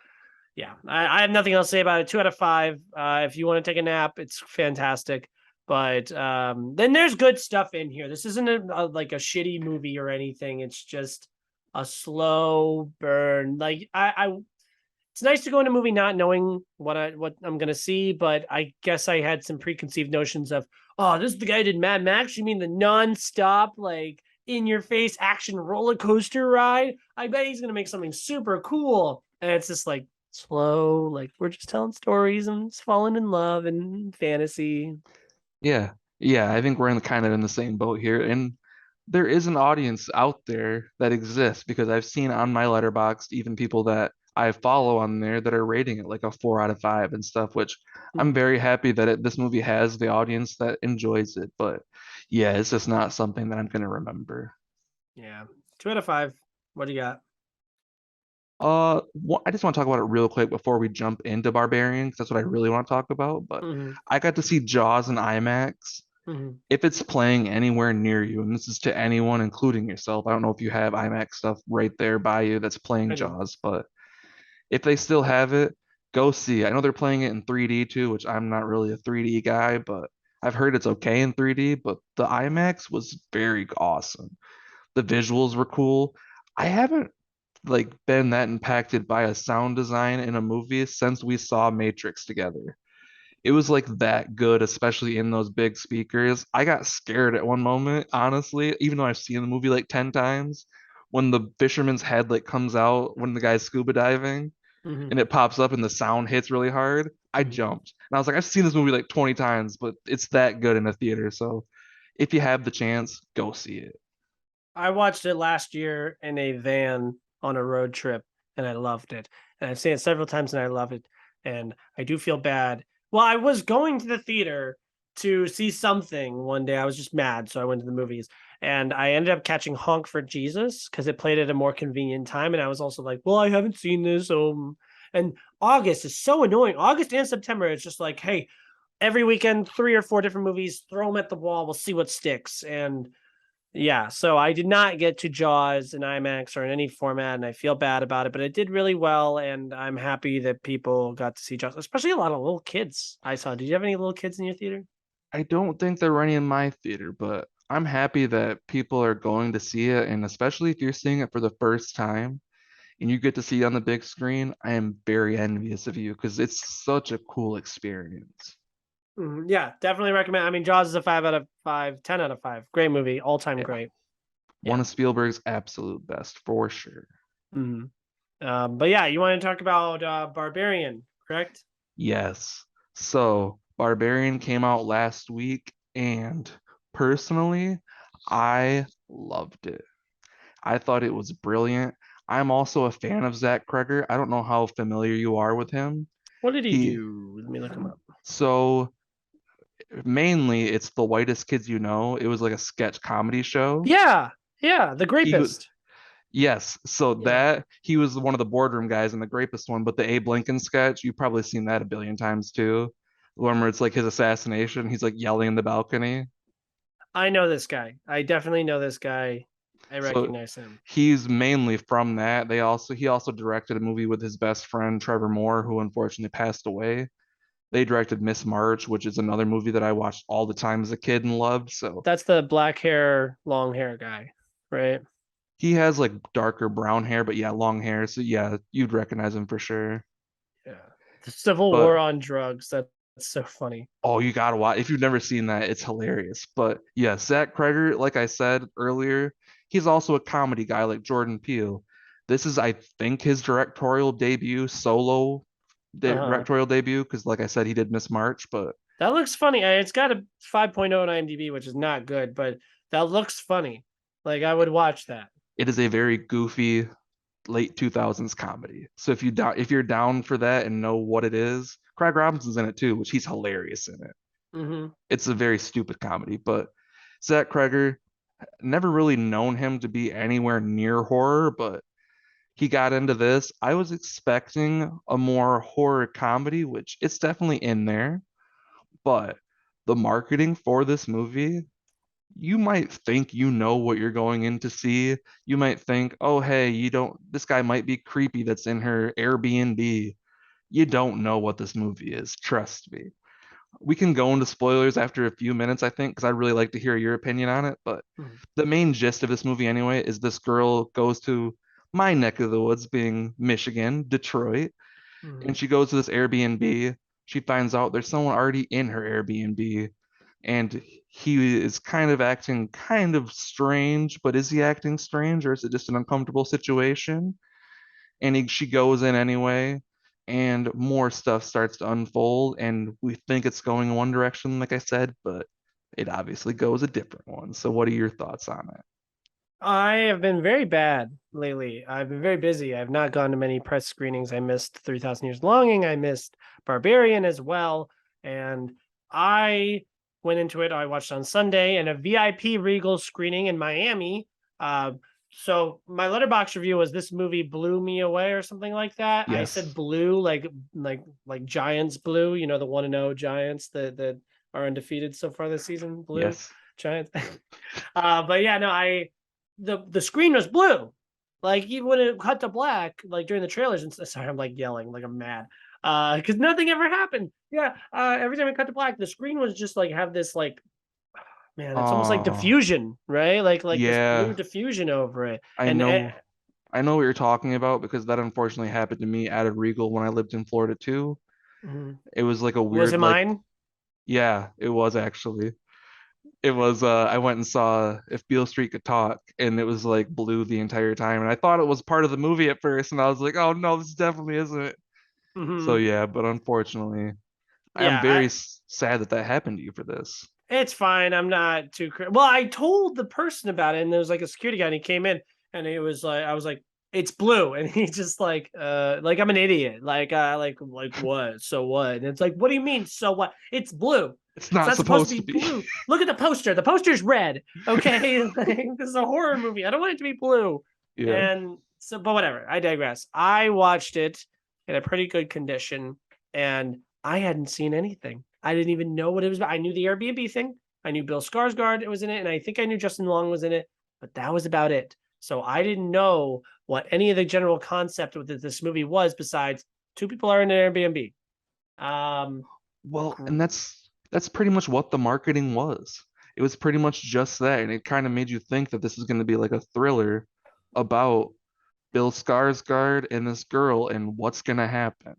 yeah. I have nothing else to say about it. 2 out of 5. If you want to take a nap, it's fantastic. But then there's good stuff in here. This isn't like a shitty movie or anything. It's just a slow burn. Like I it's nice to go in a movie not knowing what I'm gonna see, but I guess I had some preconceived notions of, oh, this is the guy who did Mad Max. You mean the non-stop, like in your face action roller coaster ride? I bet he's gonna make something super cool. And it's just like slow, like we're just telling stories and falling in love and fantasy. Yeah. Yeah, I think we're kind of in the same boat here. And there is an audience out there that exists because I've seen on my letterboxd even people that I follow on there that are rating it like a 4 out of 5 and stuff, which I'm Mhm. very happy that this movie has the audience that enjoys it. But yeah, it's just not something that I'm gonna remember. Yeah. 2 out of 5. What do you got? I just want to talk about it real quick before we jump into Barbarian, because that's what I really want to talk about. But Hmm. I got to see Jaws in IMAX. Hmm. If it's playing anywhere near you, and this is to anyone, including yourself, I don't know if you have IMAX stuff right there by you that's playing I do. Jaws, but if they still have it, go see. I know they're playing it in 3D too, which I'm not really a 3D guy, but I've heard it's okay in 3D. But the IMAX was very awesome. The visuals were cool. I haven't like been that impacted by a sound design in a movie since we saw Matrix together. It was like that good, especially in those big speakers. I got scared at one moment, honestly, even though I've seen the movie like 10 times, when the fisherman's head like comes out when the guy's scuba diving Hmm. and it pops up and the sound hits really hard. I Hmm. jumped. And I was like, I've seen this movie like 20 times, but it's that good in a theater. So if you have the chance, go see it. I watched it last year in a van on a road trip, and I loved it. And I've seen it several times, and I love it. And I do feel bad. Well, I was going to the theater to see something one day. I was just mad, so I went to the movies, and I ended up catching Honk for Jesus because it played at a more convenient time. And I was also like, "Well, I haven't seen this." And August is so annoying. August and September, it's just like, "Hey, every weekend, 3 or 4 different movies, throw them at the wall. We'll see what sticks." And yeah, so I did not get to Jaws in IMAX or in any format, and I feel bad about it, but it did really well, and I'm happy that people got to see Jaws, especially a lot of little kids I saw. Did you have any little kids in your theater? I don't think they're running in my theater, but I'm happy that people are going to see it. And especially if you're seeing it for the first time and you get to see it on the big screen, I am very envious of you because it's such a cool experience. Mhm, yeah, definitely recommend. I mean, Jaws is a 5 out of 5, 10 out of 5. Great movie, all time Yeah. great. One Yeah. of Spielberg's absolute best for sure. Mhm. But yeah, you want to talk about Barbarian, correct? Yes. So, Barbarian came out last week, and personally, I loved it. I thought it was brilliant. I'm also a fan of Zach Kreger. I don't know how familiar you are with him. What did he He do? Let me look him up. so mainly it's The Whitest Kids You Know. It was like a sketch comedy show. Yeah, yeah, The He Grapist. yes, so Yeah, that he was one of the boardroom guys in the Grapest one, but the Abe Lincoln sketch, you've probably seen that a billion times too. The one where it's like his assassination, he's like yelling in the balcony. I know this guy. I definitely know this guy. I So recognize him. he's mainly from that. He also directed a movie with his best friend Trevor Moore, who unfortunately passed away. They directed Miss March, which is another movie that I watched all the time as a kid and loved. So That's the black hair, long hair guy, right? he has like darker brown hair, but yeah, long hair. So yeah, you'd recognize him for sure. Yeah. The Civil But War on drugs. That's so funny. oh, you gotta watch. If you've never seen that, it's hilarious. But yeah, Zach Kreger, like I said earlier, he's also a comedy guy like Jordan Peele. This is, I think, his directorial debut, Uh-huh. directorial debut, because like I said, he did Miss March, but That looks funny. It's got a 5.0 on IMDb, which is not good, but that looks funny. Like I would watch that. it is a very goofy late 2000s comedy. So if you're down for that and know what it is, Craig Robinson's in it too, which he's hilarious in it. Hmm. It's a very stupid comedy, but Zach Kreger, never really known him to be anywhere near horror, but he got into this. I was expecting a more horror comedy, which it's definitely in there, but the marketing for this movie, you might think you know what you're going in to see. You might think, oh, hey, this guy might be creepy that's in her Airbnb. You don't know what this movie is. Trust me. We can go into spoilers after a few minutes, I think, because I'd really like to hear your opinion on it. But Hmm. the main gist of this movie, anyway, is this girl goes to my neck of the woods, being Michigan, Detroit, Hmm. and she goes to this Airbnb. She finds out there's someone already in her Airbnb, and he is kind of acting kind of strange. But is he acting strange, or is it just an uncomfortable situation? And she goes in anyway, and more stuff starts to unfold, and we think it's going in one direction, like I said, but it obviously goes a different one. So what are your thoughts on it? I have been very bad lately. I've been very busy. I've not gone to many press screenings. I missed 3,000 Years Longing. I missed Barbarian as well. And I went into it. I watched on Sunday and a VIP Regal screening in Miami. Uh, so my letterbox review was this movie blew me away or something like that. I said Yes. blue, like Giants blue, the 1-0 Giants that are undefeated so far this season. Blue Yes. Giants. But yeah, no, the screen was blue. Like even when it cut to black, like during the trailers, and sorry, I'm like yelling, like I'm mad. Because nothing ever happened. Yeah. Every time it cut to black, the screen was just like have this like Man, it's almost like Oh, diffusion, right? Like this blue yeah, diffusion over it. I And know. I know what you're talking about because that unfortunately happened to me at a Regal when I lived in Florida too. mhm. It was like a Was it weird, like, mine? yeah, it was actually. It was, I went and saw If Beale Street Could Talk, and it was like blue the entire time. And I thought it was part of the movie at first, and I was like, oh no, this definitely isn't it. So Hmm. yeah, but unfortunately, I am Yeah, very sad that that happened to you for this. it's fine. I'm not too. Well, I told the person about it, and there was like a security guy, and he came in, and he was like, I was like, it's blue, and he just like I'm an idiot, like what? So what? And it's like, what do you mean? So what? It's blue. It's It's not not supposed to supposed to be be. blue. Look at the poster. The poster's red. Okay, like, this is a horror movie. I don't want it to be blue. Yeah. And so, but whatever. I digress. I watched it in a pretty good condition, and I hadn't seen anything. I didn't even know what it was about. I knew the Airbnb thing. I knew Bill Skarsgård was in it, and I think I knew Justin Long was in it, but that was about it. So I didn't know what any of the general concept of this movie was besides two people are in an Airbnb. Um, Well, and that's pretty much what the marketing was. It was pretty much just that, and it kind of made you think that this is going to be like a thriller about Bill Skarsgård and this girl and what's going to happen.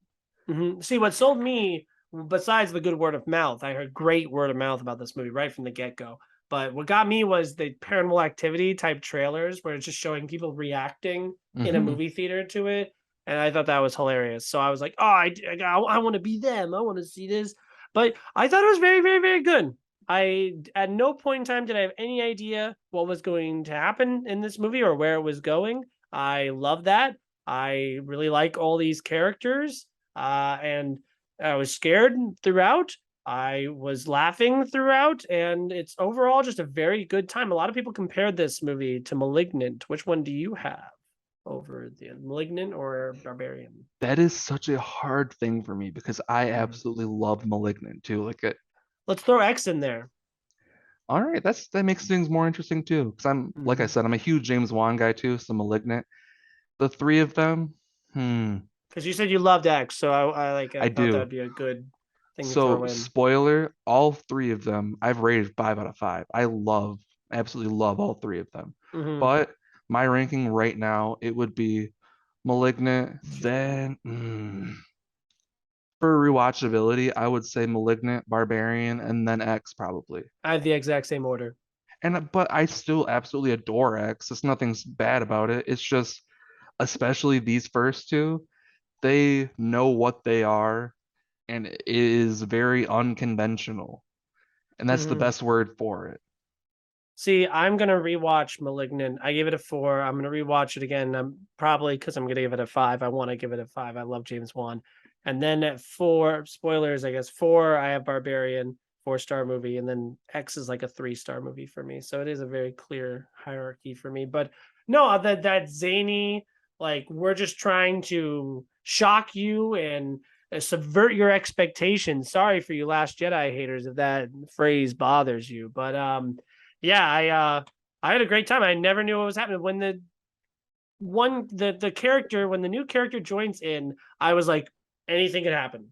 See, what sold me, besides the good word of mouth, I heard great word of mouth about this movie right from the get go. But what got me was the paranormal activity type trailers where it's just showing people reacting in a Hmm. movie theater to it. And I thought that was hilarious. So I was like, oh, I want to be them. I want to see this. But I thought it was very, very, very good. At no point in time did I have any idea what was going to happen in this movie or where it was going. I love that. I really like all these characters, and I was scared throughout. I was laughing throughout, and it's overall just a very good time. A lot of people compared this movie to *Malignant*. Which one do you have over the *Malignant* or *Barbarian*? That is such a hard thing for me because I Mm. absolutely love *Malignant* too. Like it, Let's throw X in there. all right, that makes things more interesting too. Because I'm, like I Mm-hmm. said, I'm a huge James Wan guy too. So *Malignant*, the three of them, Because you said you loved X, so I I thought do. that'd be a good thing to So, throw in. spoiler, all three of them I've rated 5 out of 5. I love, absolutely love all three of them. Mm-hmm. But my ranking right now, it would be *Malignant*, then for rewatchability, I would say *Malignant*, *Barbarian*, and then X probably. I have the exact same order. And but I still absolutely adore X. There's nothing's bad about it. It's just, especially these first two, they know what they are, and it is very unconventional. And that's the Mm-hmm. best word for it. See, I'm gonna rewatch *Malignant*. I gave it a 4. I'm gonna rewatch it again. I'm probably because I'm gonna give it a 5. I want to give it a 5. I love James Wan. And then at 4, spoilers, I guess 4, I have *Barbarian*, 4-star movie, and then X is like a 3-star movie for me. So it is a very clear hierarchy for me. But no, that zany, like we're just trying to shock you and subvert your expectations. Sorry for you Last Jedi haters if that phrase bothers you, but yeah, I had a great time. I never knew what was happening when the character when the new character joins in. I was like, anything could happen.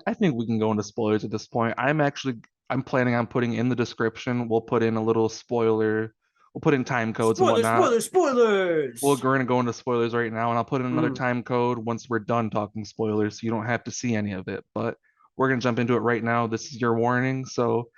I think we can go into spoilers at this point. I'm planning on putting in the description, we'll put in a little spoiler, we'll put in time codes and Spoilers, whatnot. spoilers, We're spoilers. going to go into spoilers right now, and I'll put in another Mm. time code once we're done talking spoilers, so you don't have to see any of it. But we're going to jump into it right now. This is your warning. So,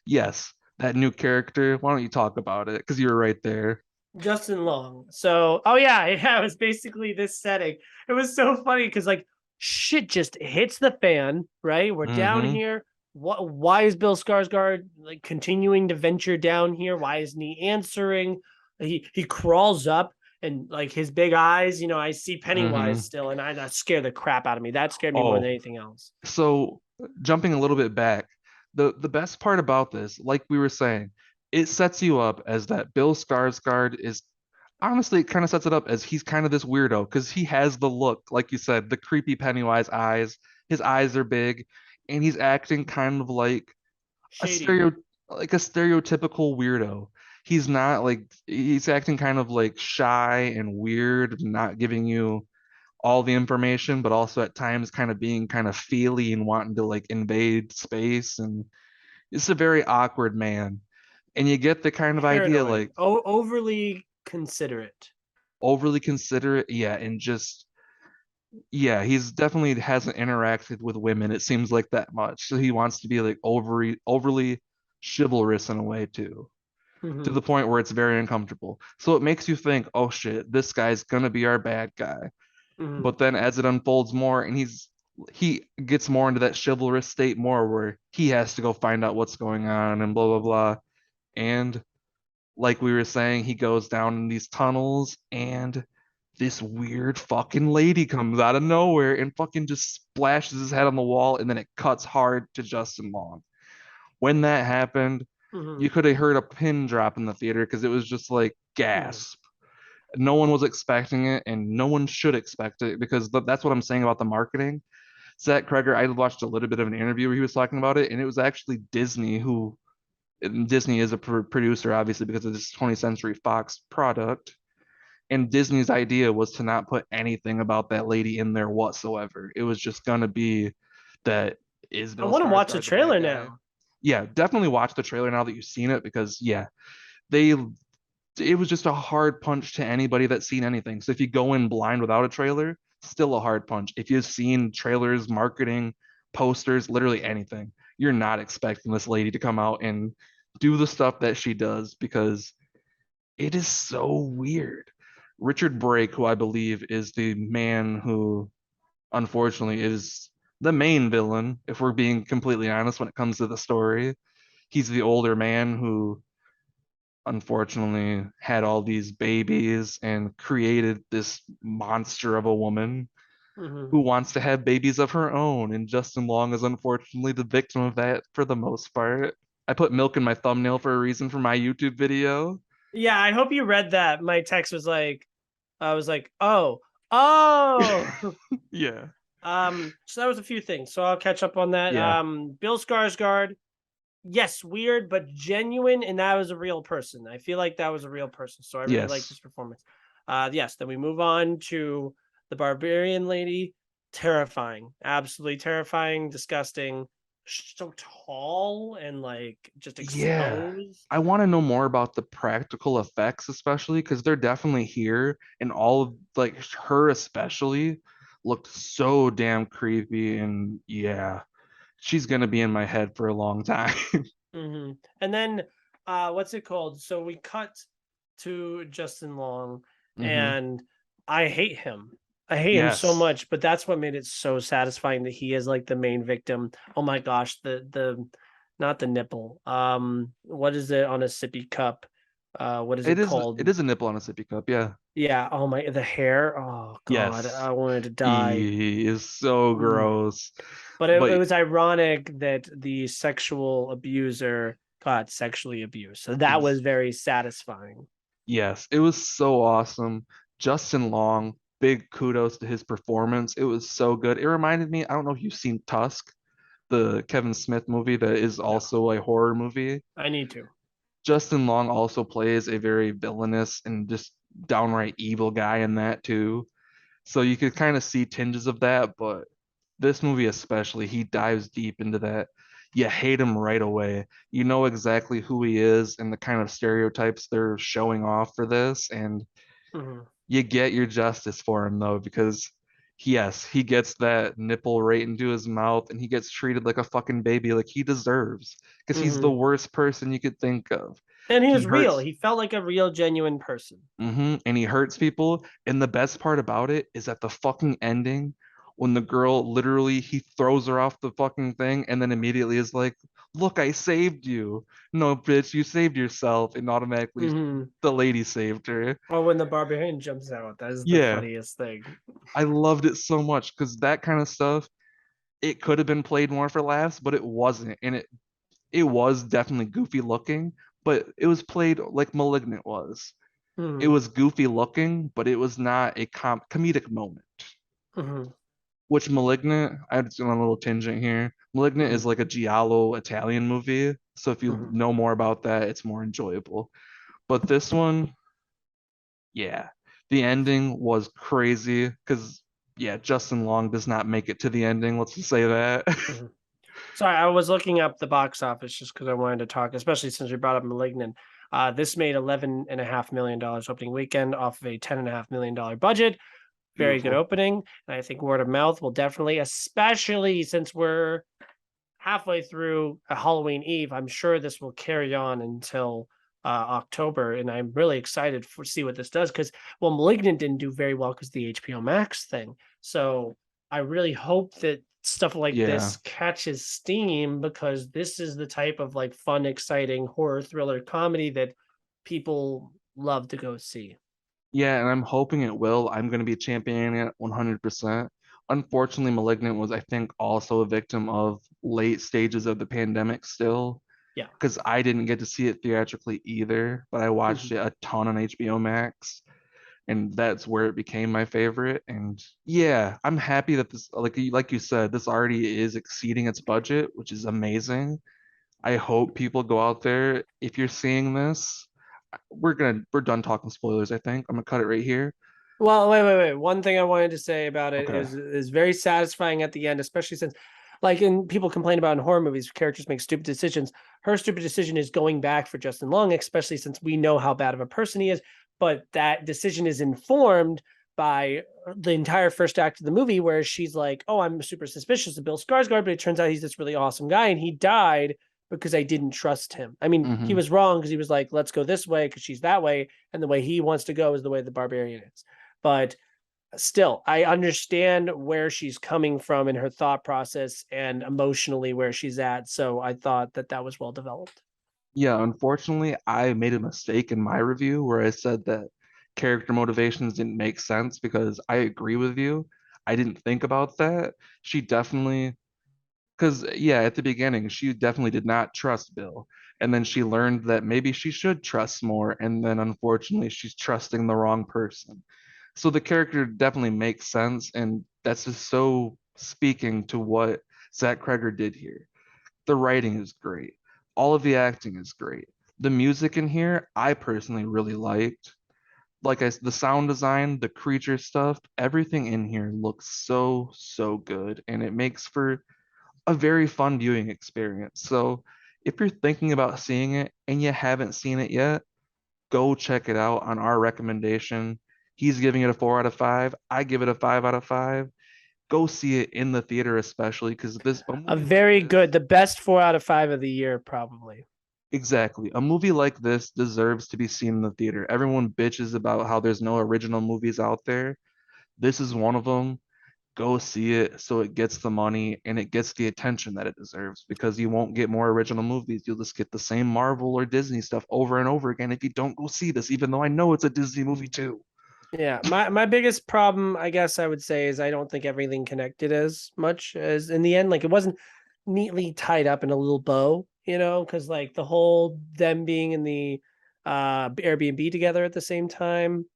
yes, that new character, why don't you talk about it? Because you were right there. Justin Long. So, oh yeah, yeah, it was basically this setting. It was so funny because like shit just hits the fan, right? We're down Mm-hmm. here. What? Why is Bill Skarsgård like continuing to venture down here? Why isn't he answering? He crawls up and like his big eyes. I see Mm-hmm. Pennywise still, and that scared the crap out of me. That scared me more than Oh, anything else. so jumping a little bit back, the best part about this, like we were saying, it sets you up as that Bill Skarsgård is, honestly, it kind of sets it up as he's kind of this weirdo because he has the look, like you said, the creepy Pennywise eyes. His eyes are big, and he's acting kind of a Shady. stereo, like a stereotypical weirdo. He's not like, he's acting kind of like shy and weird, not giving you all the information, but also at times kind of being kind of feely and wanting to like invade space. And it's a very awkward man. And you get the kind of idea Paranoid, like overly considerate. overly considerate, yeah, and just yeah, he's definitely hasn't interacted with women, it seems like that much. So he wants to be like overly chivalrous in a way too, to Hmm. the point where it's very uncomfortable. So it makes you think, oh shit, this guy's gonna be our bad guy. Hmm. But then as it unfolds more and he gets more into that chivalrous state more where he has to go find out what's going on and blah blah blah. And like we were saying, he goes down in these tunnels and this weird fucking lady comes out of nowhere and fucking just splashes his head on the wall and then it cuts hard to Justin Long. When that happened, Hmm. you could have heard a pin drop in the theater because it was just like Hmm. gasp. No one was expecting it and no one should expect it because that's what I'm saying about the marketing. Zach Kreger, I watched a little bit of an interview where he was talking about it, and it was actually Disney who, and Disney is a producer, obviously, because of this 20th Century Fox product. And Disney's idea was to not put anything about that lady in there whatsoever. It was just gonna be that is I Bill want to watch the Skarsgård the bad trailer guy? now. Yeah, definitely watch the trailer now that you've seen it because yeah, they it was just a hard punch to anybody that's seen anything. So if you go in blind without a trailer, still a hard punch. If you've seen trailers, marketing, posters, literally anything, you're not expecting this lady to come out and do the stuff that she does because it is so weird. Richard Brake, who I believe is the man who unfortunately is the main villain, if we're being completely honest when it comes to the story. He's the older man who unfortunately had all these babies and created this monster of a woman Hmm. who wants to have babies of her own. And Justin Long is unfortunately the victim of that for the most part. I put milk in my thumbnail for a reason for my YouTube video. Yeah, I hope you read that. My text was like, I was like, oh, oh. Yeah. So that was a few things. So I'll catch up on that. Yeah. Bill Skarsgård, yes, weird, but genuine, and that was a real person. I feel like that was a real person. So I really liked Yes. his performance. Yes, then we move on to the Barbarian lady. Terrifying, absolutely terrifying, disgusting. So tall and like just Yeah. exposed. I want to know more about the practical effects, especially because they're definitely here, and all of like her especially looked so damn creepy. And yeah, she's gonna be in my head for a long time. Hmm. And then what's it called? So we cut to Justin Long Hmm. and I hate him. I hate him so Yes, much, but that's what made it so satisfying that he is like the main victim. Oh my gosh, the not the nipple. What is it on a sippy cup? What is it it is. called? It is a nipple on a sippy cup. Yeah. Yeah, oh my the hair. Oh god, Yes. I wanted to die. He is so Mm. gross. But it But was ironic that the sexual abuser got sexually abused. So that was ex very satisfying. yes, it was so awesome. Justin Long, big kudos to his performance. It was so good. It reminded me, I don't know if you've seen Tusk, the Kevin Smith movie that is No, also a horror movie. I need to. Justin Long also plays a very villainous and just downright evil guy in that too. So you could kind of see tinges of that, but this movie especially, he dives deep into that. You hate him right away. You know exactly who he is and the kind of stereotypes they're showing off for this, and Mhm. you get your justice for him though, because yes, he gets that nipple right into his mouth and he gets treated like a fucking baby, like he deserves, because he's the Mhm. worst person you could think of. And he He was real. hurts He felt like a real, genuine person. and he hurts people. And the best part about it is at the fucking ending, when the girl literally he throws her off the fucking thing and then immediately is like, "Look, I saved you." No, bitch, you saved yourself, and automatically Mhm. the lady saved her. Or when the barbarian jumps out, that is the Yeah, funniest thing. I loved it so much because that kind of stuff, it could have been played more for laughs, but it wasn't. And it was definitely goofy looking, but it was played like Malignant was. It Mhm. was goofy looking, but it was not a comedic moment. Mhm. Which Malignant, I just on a little tangent here. Malignant is Mhm. like a giallo Italian movie, so if you Mhm. know more about that, it's more enjoyable. But this one, yeah, the ending was crazy because yeah, Justin Long does not make it to the ending. Let's just say that. Mhm. Sorry, I was looking up the box office just because I wanted to talk, especially since we brought up Malignant. This made $11.5 million opening weekend off of a $10.5 million budget. Very good Beautiful. opening. And I think word of mouth will definitely, especially since we're halfway through a Halloween Eve, I'm sure this will carry on until October. And I'm really excited for see what this does because, well, Malignant didn't do very well because the HBO Max thing. So I really hope that stuff like Yeah. this catches steam because this is the type of like fun, exciting horror thriller comedy that people love to go see. Yeah, and I'm hoping it will. I'm going to be championing it 100%. Unfortunately, Malignant was, I think, also a victim of late stages of the pandemic still, Yeah. because I didn't get to see it theatrically either, but I watched Mhm. it a ton on HBO Max, and that's where it became my favorite. And yeah, I'm happy that this, like you said, this already is exceeding its budget, which is amazing. I hope people go out there. If you're seeing this, we're done talking spoilers, I think. I'm gonna cut it right here. Well, wait. One thing I wanted to say about it Okay. is very satisfying at the end, especially since, like, in people complain about in horror movies, characters make stupid decisions. Her stupid decision is going back for Justin Long, especially since we know how bad of a person he is. But that decision is informed by the entire first act of the movie, where she's like, "Oh, I'm super suspicious of Bill Skarsgård, but it turns out he's this really awesome guy, and he died because I didn't trust him. I mean, he Mm-hmm. was wrong because he was like, let's go this way because she's that way, and the way he wants to go is the way the Barbarian is." But still, I understand where she's coming from in her thought process and emotionally where she's at. So I thought that that was well developed. Yeah, unfortunately, I made a mistake in my review where I said that character motivations didn't make sense because I agree with you. I didn't think about that. She definitely, because yeah, at the beginning, she definitely did not trust Bill. And then she learned that maybe she should trust more. And then unfortunately, she's trusting the wrong person. So the character definitely makes sense. And that's just so speaking to what Zach Kreger did here. The writing is great. All of the acting is great. The music in here, I personally really liked. The sound design, the creature stuff, everything in here looks so, so good. And it makes for a very fun viewing experience. So if you're thinking about seeing it and you haven't seen it yet, go check it out on our recommendation. He's giving it a 4 out of 5. I give it a 5 out of 5. Go see it in the theater, especially because a A movie like very this, good, the best 4 out of 5 of the year, probably. exactly, a movie like this deserves to be seen in the theater. Everyone bitches about how there's no original movies out there. This is one of them. Go see it so it gets the money and it gets the attention that it deserves because you won't get more original movies. You'll just get the same Marvel or Disney stuff over and over again if you don't go see this, even though I know it's a Disney movie too. Yeah, my biggest problem, I guess I would say, is I don't think everything connected as much as in the end. Like it wasn't neatly tied up in a little bow, because like the whole them being in the Airbnb together at the same time,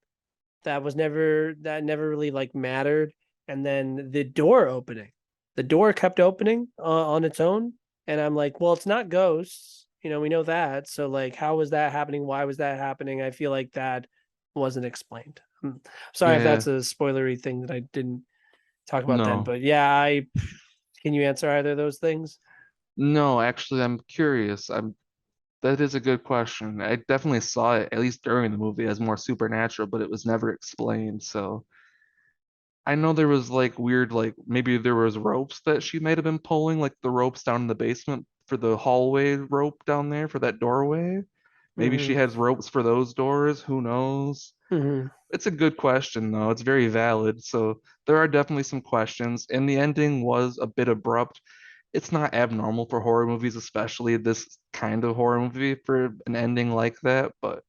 that never really like mattered. And then the door opening, the door kept opening on its own, and I'm like, well, it's not ghosts, we know that. So like, how was that happening? Why was that happening? I feel like that wasn't explained. Sorry if Yeah, that's a spoilery thing that I didn't talk about then, no, but yeah, I can you answer either of those things? no, actually, I'm curious. That is a good question. I definitely saw it, at least during the movie, as more supernatural, but it was never explained. So I know there was like weird, like maybe there was ropes that she might have been pulling, like the ropes down in the basement for the hallway rope down there for that doorway. Maybe she Mm-hmm. has ropes for those doors. Who knows? Mm-hmm. It's a good question, though. It's very valid. So there are definitely some questions, and the ending was a bit abrupt. It's not abnormal for horror movies, especially this kind of horror movie, for an ending like that, but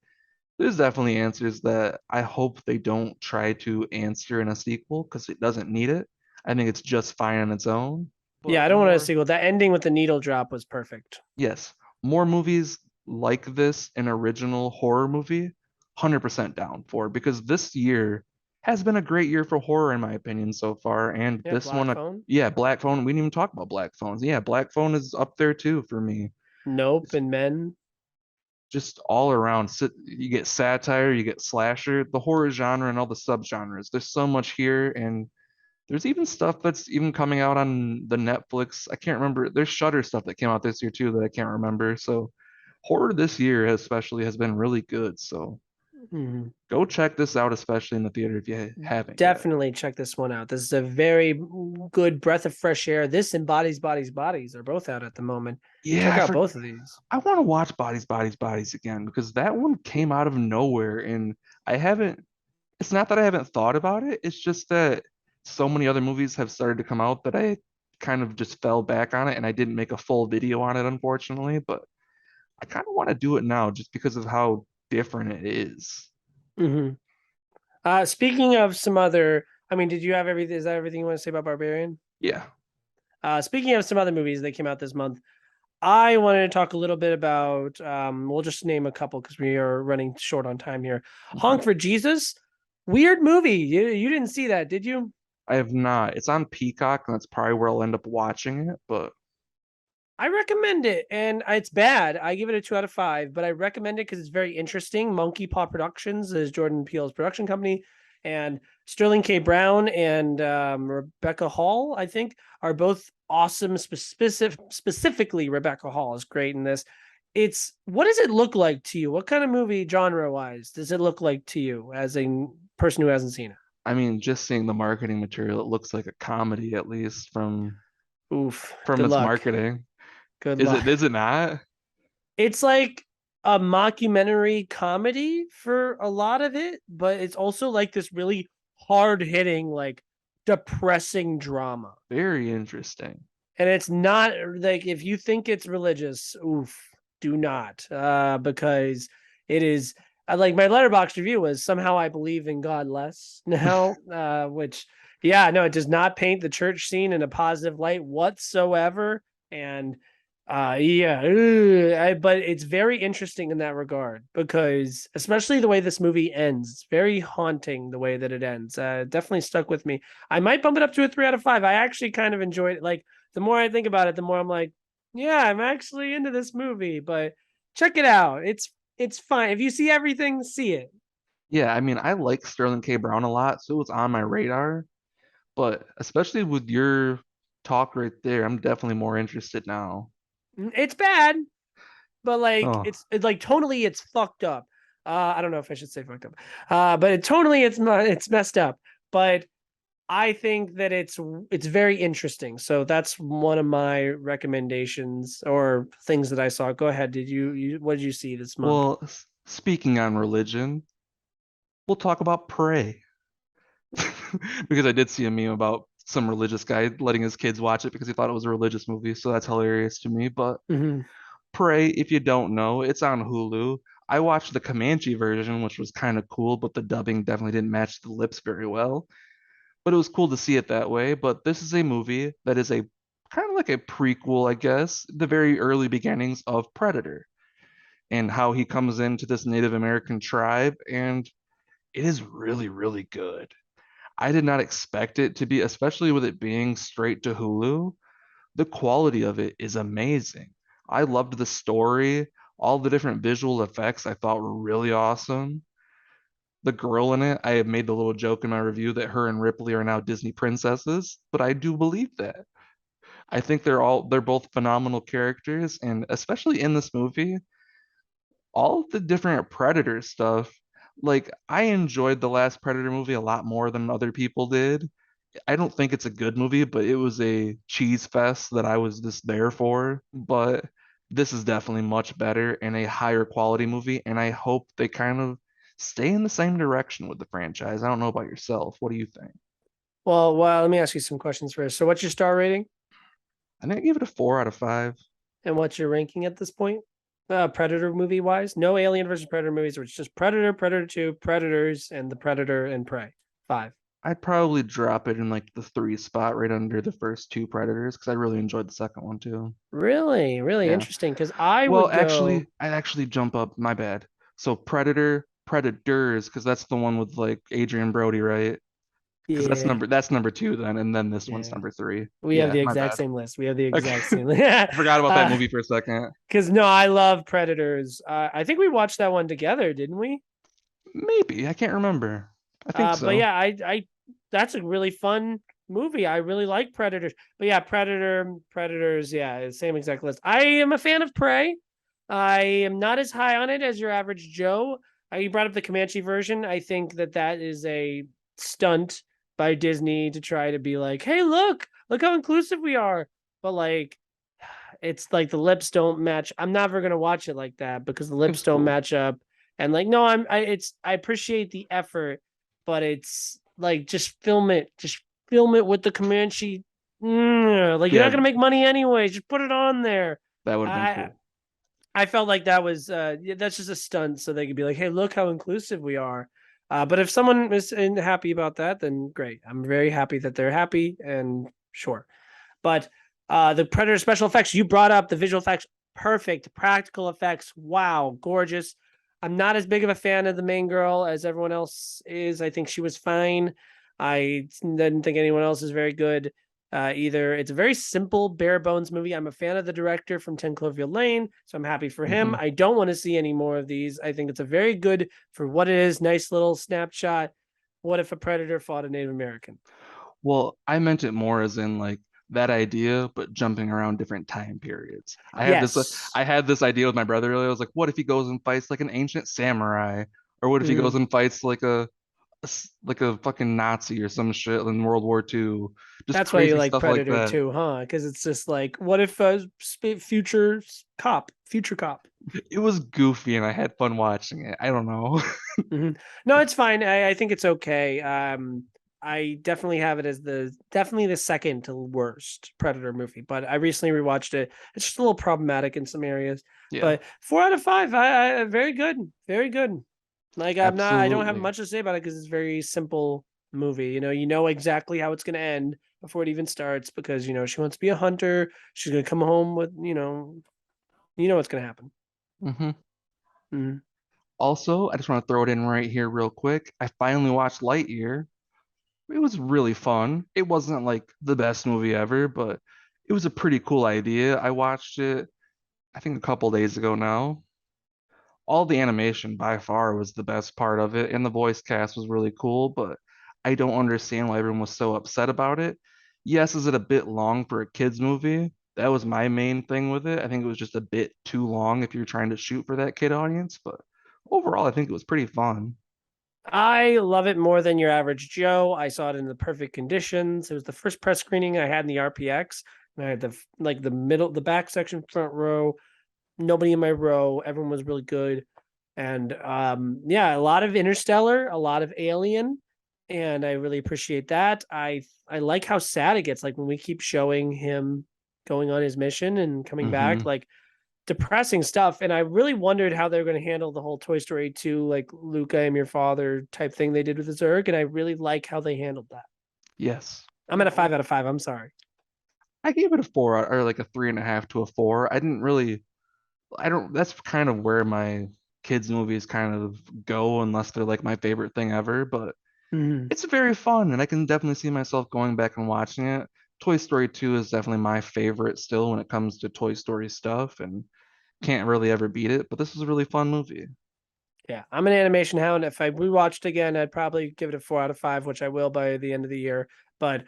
there's definitely answers that I hope they don't try to answer in a sequel because it doesn't need it. I think it's just fine on its own. Yeah, But I don't want to more, sequel. That ending with the needle drop was perfect. yes, more movies like this, an original horror movie, 100% down for because this year has been a great year for horror in my opinion so far. And Yeah, this Black one, Phone. yeah, Black Phone, we didn't even talk about Black Phones. Yeah, Black Phone is up there too for me. Nope It's and Men. just all around. You get satire, you get slasher, the horror genre, and all the subgenres. There's so much here, and There's even stuff that's even coming out on the Netflix. I can't remember. There's Shudder stuff that came out this year too that I can't remember. So horror this year especially has been really good. So Mhm. go check this out, especially in the theater if you haven't yet. Definitely check this one out. This is a very good breath of fresh air. This and Bodies are both out at the moment. Yeah, Check out both of these. I want to watch Bodies again because that one came out of nowhere and I haven't it's not that I haven't thought about it. It's just that so many other movies have started to come out that I kind of just fell back on it and I didn't make a full video on it, unfortunately. But I kind of want to do it now just because of how different it is. Hmm. Speaking of some other, I mean, did you have everything? Is that everything you want to say about Barbarian? Yeah. Speaking of some other movies that came out this month, I wanted to talk a little bit about. We'll just name a couple because we are running short on time here. Okay. Honk for Jesus, weird movie. You didn't see that, did you? I have not. It's on Peacock and that's probably where I'll end up watching it. But I recommend it, and it's bad. I give it a 2 out of 5, but I recommend it because it's very interesting. Monkey Paw Productions is Jordan Peele's production company, and Sterling K. Brown and Rebecca Hall, I think, are both awesome. Specifically, Rebecca Hall is great in this. It's what does it look like to you? What kind of movie, genre wise, does it look like to you as a person who hasn't seen it? I mean, just seeing the marketing material, it looks like a comedy at least Oof. from Good its luck. marketing. Good Is luck. it not? It's like a mockumentary comedy for a lot of it, but it's also like this really hard hitting, like depressing drama. Very interesting. And it's not like if you think it's religious, oof, do not. Because it is like my letterbox review was somehow I believe in God less now, which yeah, no, it does not paint the church scene in a positive light whatsoever. And yeah, but it's very interesting in that regard because, especially the way this movie ends, it's very haunting the way that it ends. Definitely stuck with me. I might bump it up to a 3 out of 5. I actually kind of enjoyed it. Like the more I think about it, the more I'm like, yeah, I'm actually into this movie. But check it out. It's fine. If you see everything, see it. Yeah, I mean, I like Sterling K. Brown a lot, so it was on my radar. But especially with your talk right there, I'm definitely more interested now. It's bad, but like Oh, it's like tonally it's fucked up. I don't know if I should say fucked up. But tonally it's not it's messed up. But I think that it's very interesting. So that's one of my recommendations or things that I saw. Go ahead. Did you what did you see this month? well, speaking on religion, we'll talk about Prey. Because I did see a meme about some religious guy letting his kids watch it because he thought it was a religious movie, so that's hilarious to me. But Mm-hmm. Prey, if you don't know, it's on Hulu. I watched the Comanche version, which was kind of cool, but the dubbing definitely didn't match the lips very well. But it was cool to see it that way. But this is a movie that is a kind of like a prequel, I guess, the very early beginnings of Predator and how he comes into this Native American tribe. And it is really, really good. I did not expect it to be, especially with it being straight to Hulu. The quality of it is amazing. I loved the story. All the different visual effects I thought were really awesome. The girl in it, I have made the little joke in my review that her and Ripley are now Disney princesses, but I do believe that. I think they're both phenomenal characters, and especially in this movie, all of the different Predator stuff. Like I enjoyed the last Predator movie a lot more than other people did. I don't think it's a good movie, but it was a cheese fest that I was just there for. But this is definitely much better and a higher quality movie, and I hope they kind of stay in the same direction with the franchise. I don't know about yourself. What do you think? Well, let me ask you some questions first. So what's your star rating I think I give it a 4 out of 5. and what's your ranking at this point? Predator movie wise? No Alien versus Predator movies, or it's just Predator, Predator 2, Predators, and the Predator and Prey. 5. I'd probably drop it in like the 3 spot right under the first two Predators because I really enjoyed the second one too. Really, really Yeah. interesting. Because I Well, would go, I'd actually jump up. My bad. So Predators, because that's the one with like Adrian Brody, right? Because yeah, that's number two then, and then this one's yeah. number three. We have Yeah, the my exact bad. same list. We have the exact Okay, same list. I forgot about that movie for a second. Because no, I love Predators. I think we watched that one together, didn't we? Maybe I can't remember. I think But so. yeah, I that's a really fun movie. I really like Predators. But yeah, Predators, yeah, same exact list. I am a fan of Prey. I am not as high on it as your average Joe. You brought up the Comanche version. I think that that is a stunt by Disney to try to be like, hey, look how inclusive we are. But like, it's like the lips don't match. I'm never gonna watch it like that because the lips It's don't cool. match up. And like, no, I appreciate the effort, but it's like just film it with the Comanche. Like you're not Yeah, gonna make money anyway. Just put it on there. that would have been I cool. I felt like that was that's just a stunt so they could be like, hey, look how inclusive we are. But if someone is happy about that, then great. I'm very happy that they're happy and sure. But the Predator special effects, you brought up the visual effects, perfect. Practical effects, wow, gorgeous. I'm not as big of a fan of the main girl as everyone else is. I think she was fine. I didn't think anyone else is very good either. It's a very simple, bare bones movie. I'm a fan of the director from 10 Cloverfield Lane, so I'm happy for him. Hmm. I don't want to see any more of these. I think it's a very good for what it is. Nice little snapshot. What if a predator fought a Native American? Well, I meant it more as in like that idea, but jumping around different time periods. Yes. I had this idea with my brother earlier. I was like, what if he goes and fights like an ancient samurai, or what if he goes Mhm. and fights like like a fucking Nazi or some shit in World War II? Just That's why you crazy like stuff like Predator that. too, huh? Because it's just like, what if future cop? It was goofy and I had fun watching it. I don't know. Mhm. No, it's fine. I think it's okay. I definitely have it as definitely the second to worst Predator movie, but I recently rewatched it. It's just a little problematic in some areas, Yeah, but 4 out of 5. Very good, very good. Like I don't have absolutely. much to say about it because it's a very simple movie. You know exactly how it's gonna end before it even starts because she wants to be a hunter. She's gonna come home with you know what's gonna happen. Hmm. Mhm. Also, I just want to throw it in right here real quick. I finally watched Lightyear. It was really fun. It wasn't like the best movie ever, but it was a pretty cool idea. I watched it, I think a couple days ago now. All the animation by far was the best part of it, and the voice cast was really cool, but I don't understand why everyone was so upset about it. Yes, is it a bit long for a kids movie? That was my main thing with it. I think it was just a bit too long if you're trying to shoot for that kid audience, but overall, I think it was pretty fun. I love it more than your average Joe. I saw it in the perfect conditions. It was the first press screening I had in the RPX. And I had the back section, front row. Nobody in my row. Everyone was really good, and yeah, a lot of Interstellar, a lot of Alien, and I really appreciate that. I like how sad it gets. Like when we keep showing him going on his mission and coming Hmm. back, like depressing stuff. And I really wondered how they were going to handle the whole Toy Story 2, like Luca, I'm your father type thing they did with the Zurg. And I really like how they handled that. Yes. I'm at a 5 out of 5. I'm sorry. I gave it a four or like a 3.5 to a four. I didn't really, I don't, that's kind of where my kids' movies kind of go unless they're like my favorite thing ever. But Mhm. it's very fun and I can definitely see myself going back and watching it. Toy Story 2 is definitely my favorite still when it comes to Toy Story stuff and can't really ever beat it. But this was a really fun movie. Yeah, I'm an animation hound. If I rewatched again, I'd probably give it a 4 out of 5, which I will by the end of the year. But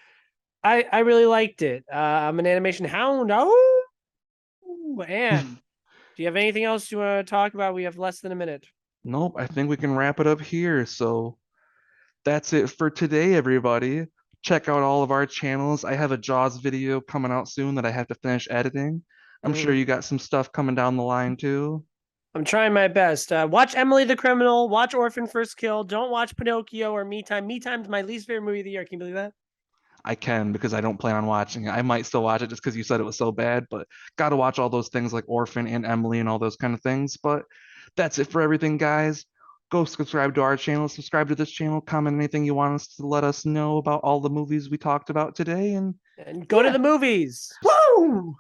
I really liked it. I'm an animation hound. Oh, and do you have anything else you want to talk about? We have less than a minute. Nope, I think we can wrap it up here. So that's it for today, everybody. Check out all of our channels. I have a Jaws video coming out soon that I have to finish editing. I'm sure Mhm. you got some stuff coming down the line too. I'm trying my best. Watch Emily the Criminal. Watch Orphan First Kill. Don't watch Pinocchio or Me Time. Me Time's my least favorite movie of the year. Can you believe that? I can because I don't plan on watching it. I might still watch it just because you said it was so bad, but gotta watch all those things like Orphan and Emily and all those kind of things. But that's it for everything, guys. Go subscribe to our channel, subscribe to this channel, comment anything you want us to let us know about all the movies we talked about today. And And go to yeah, the movies. woo!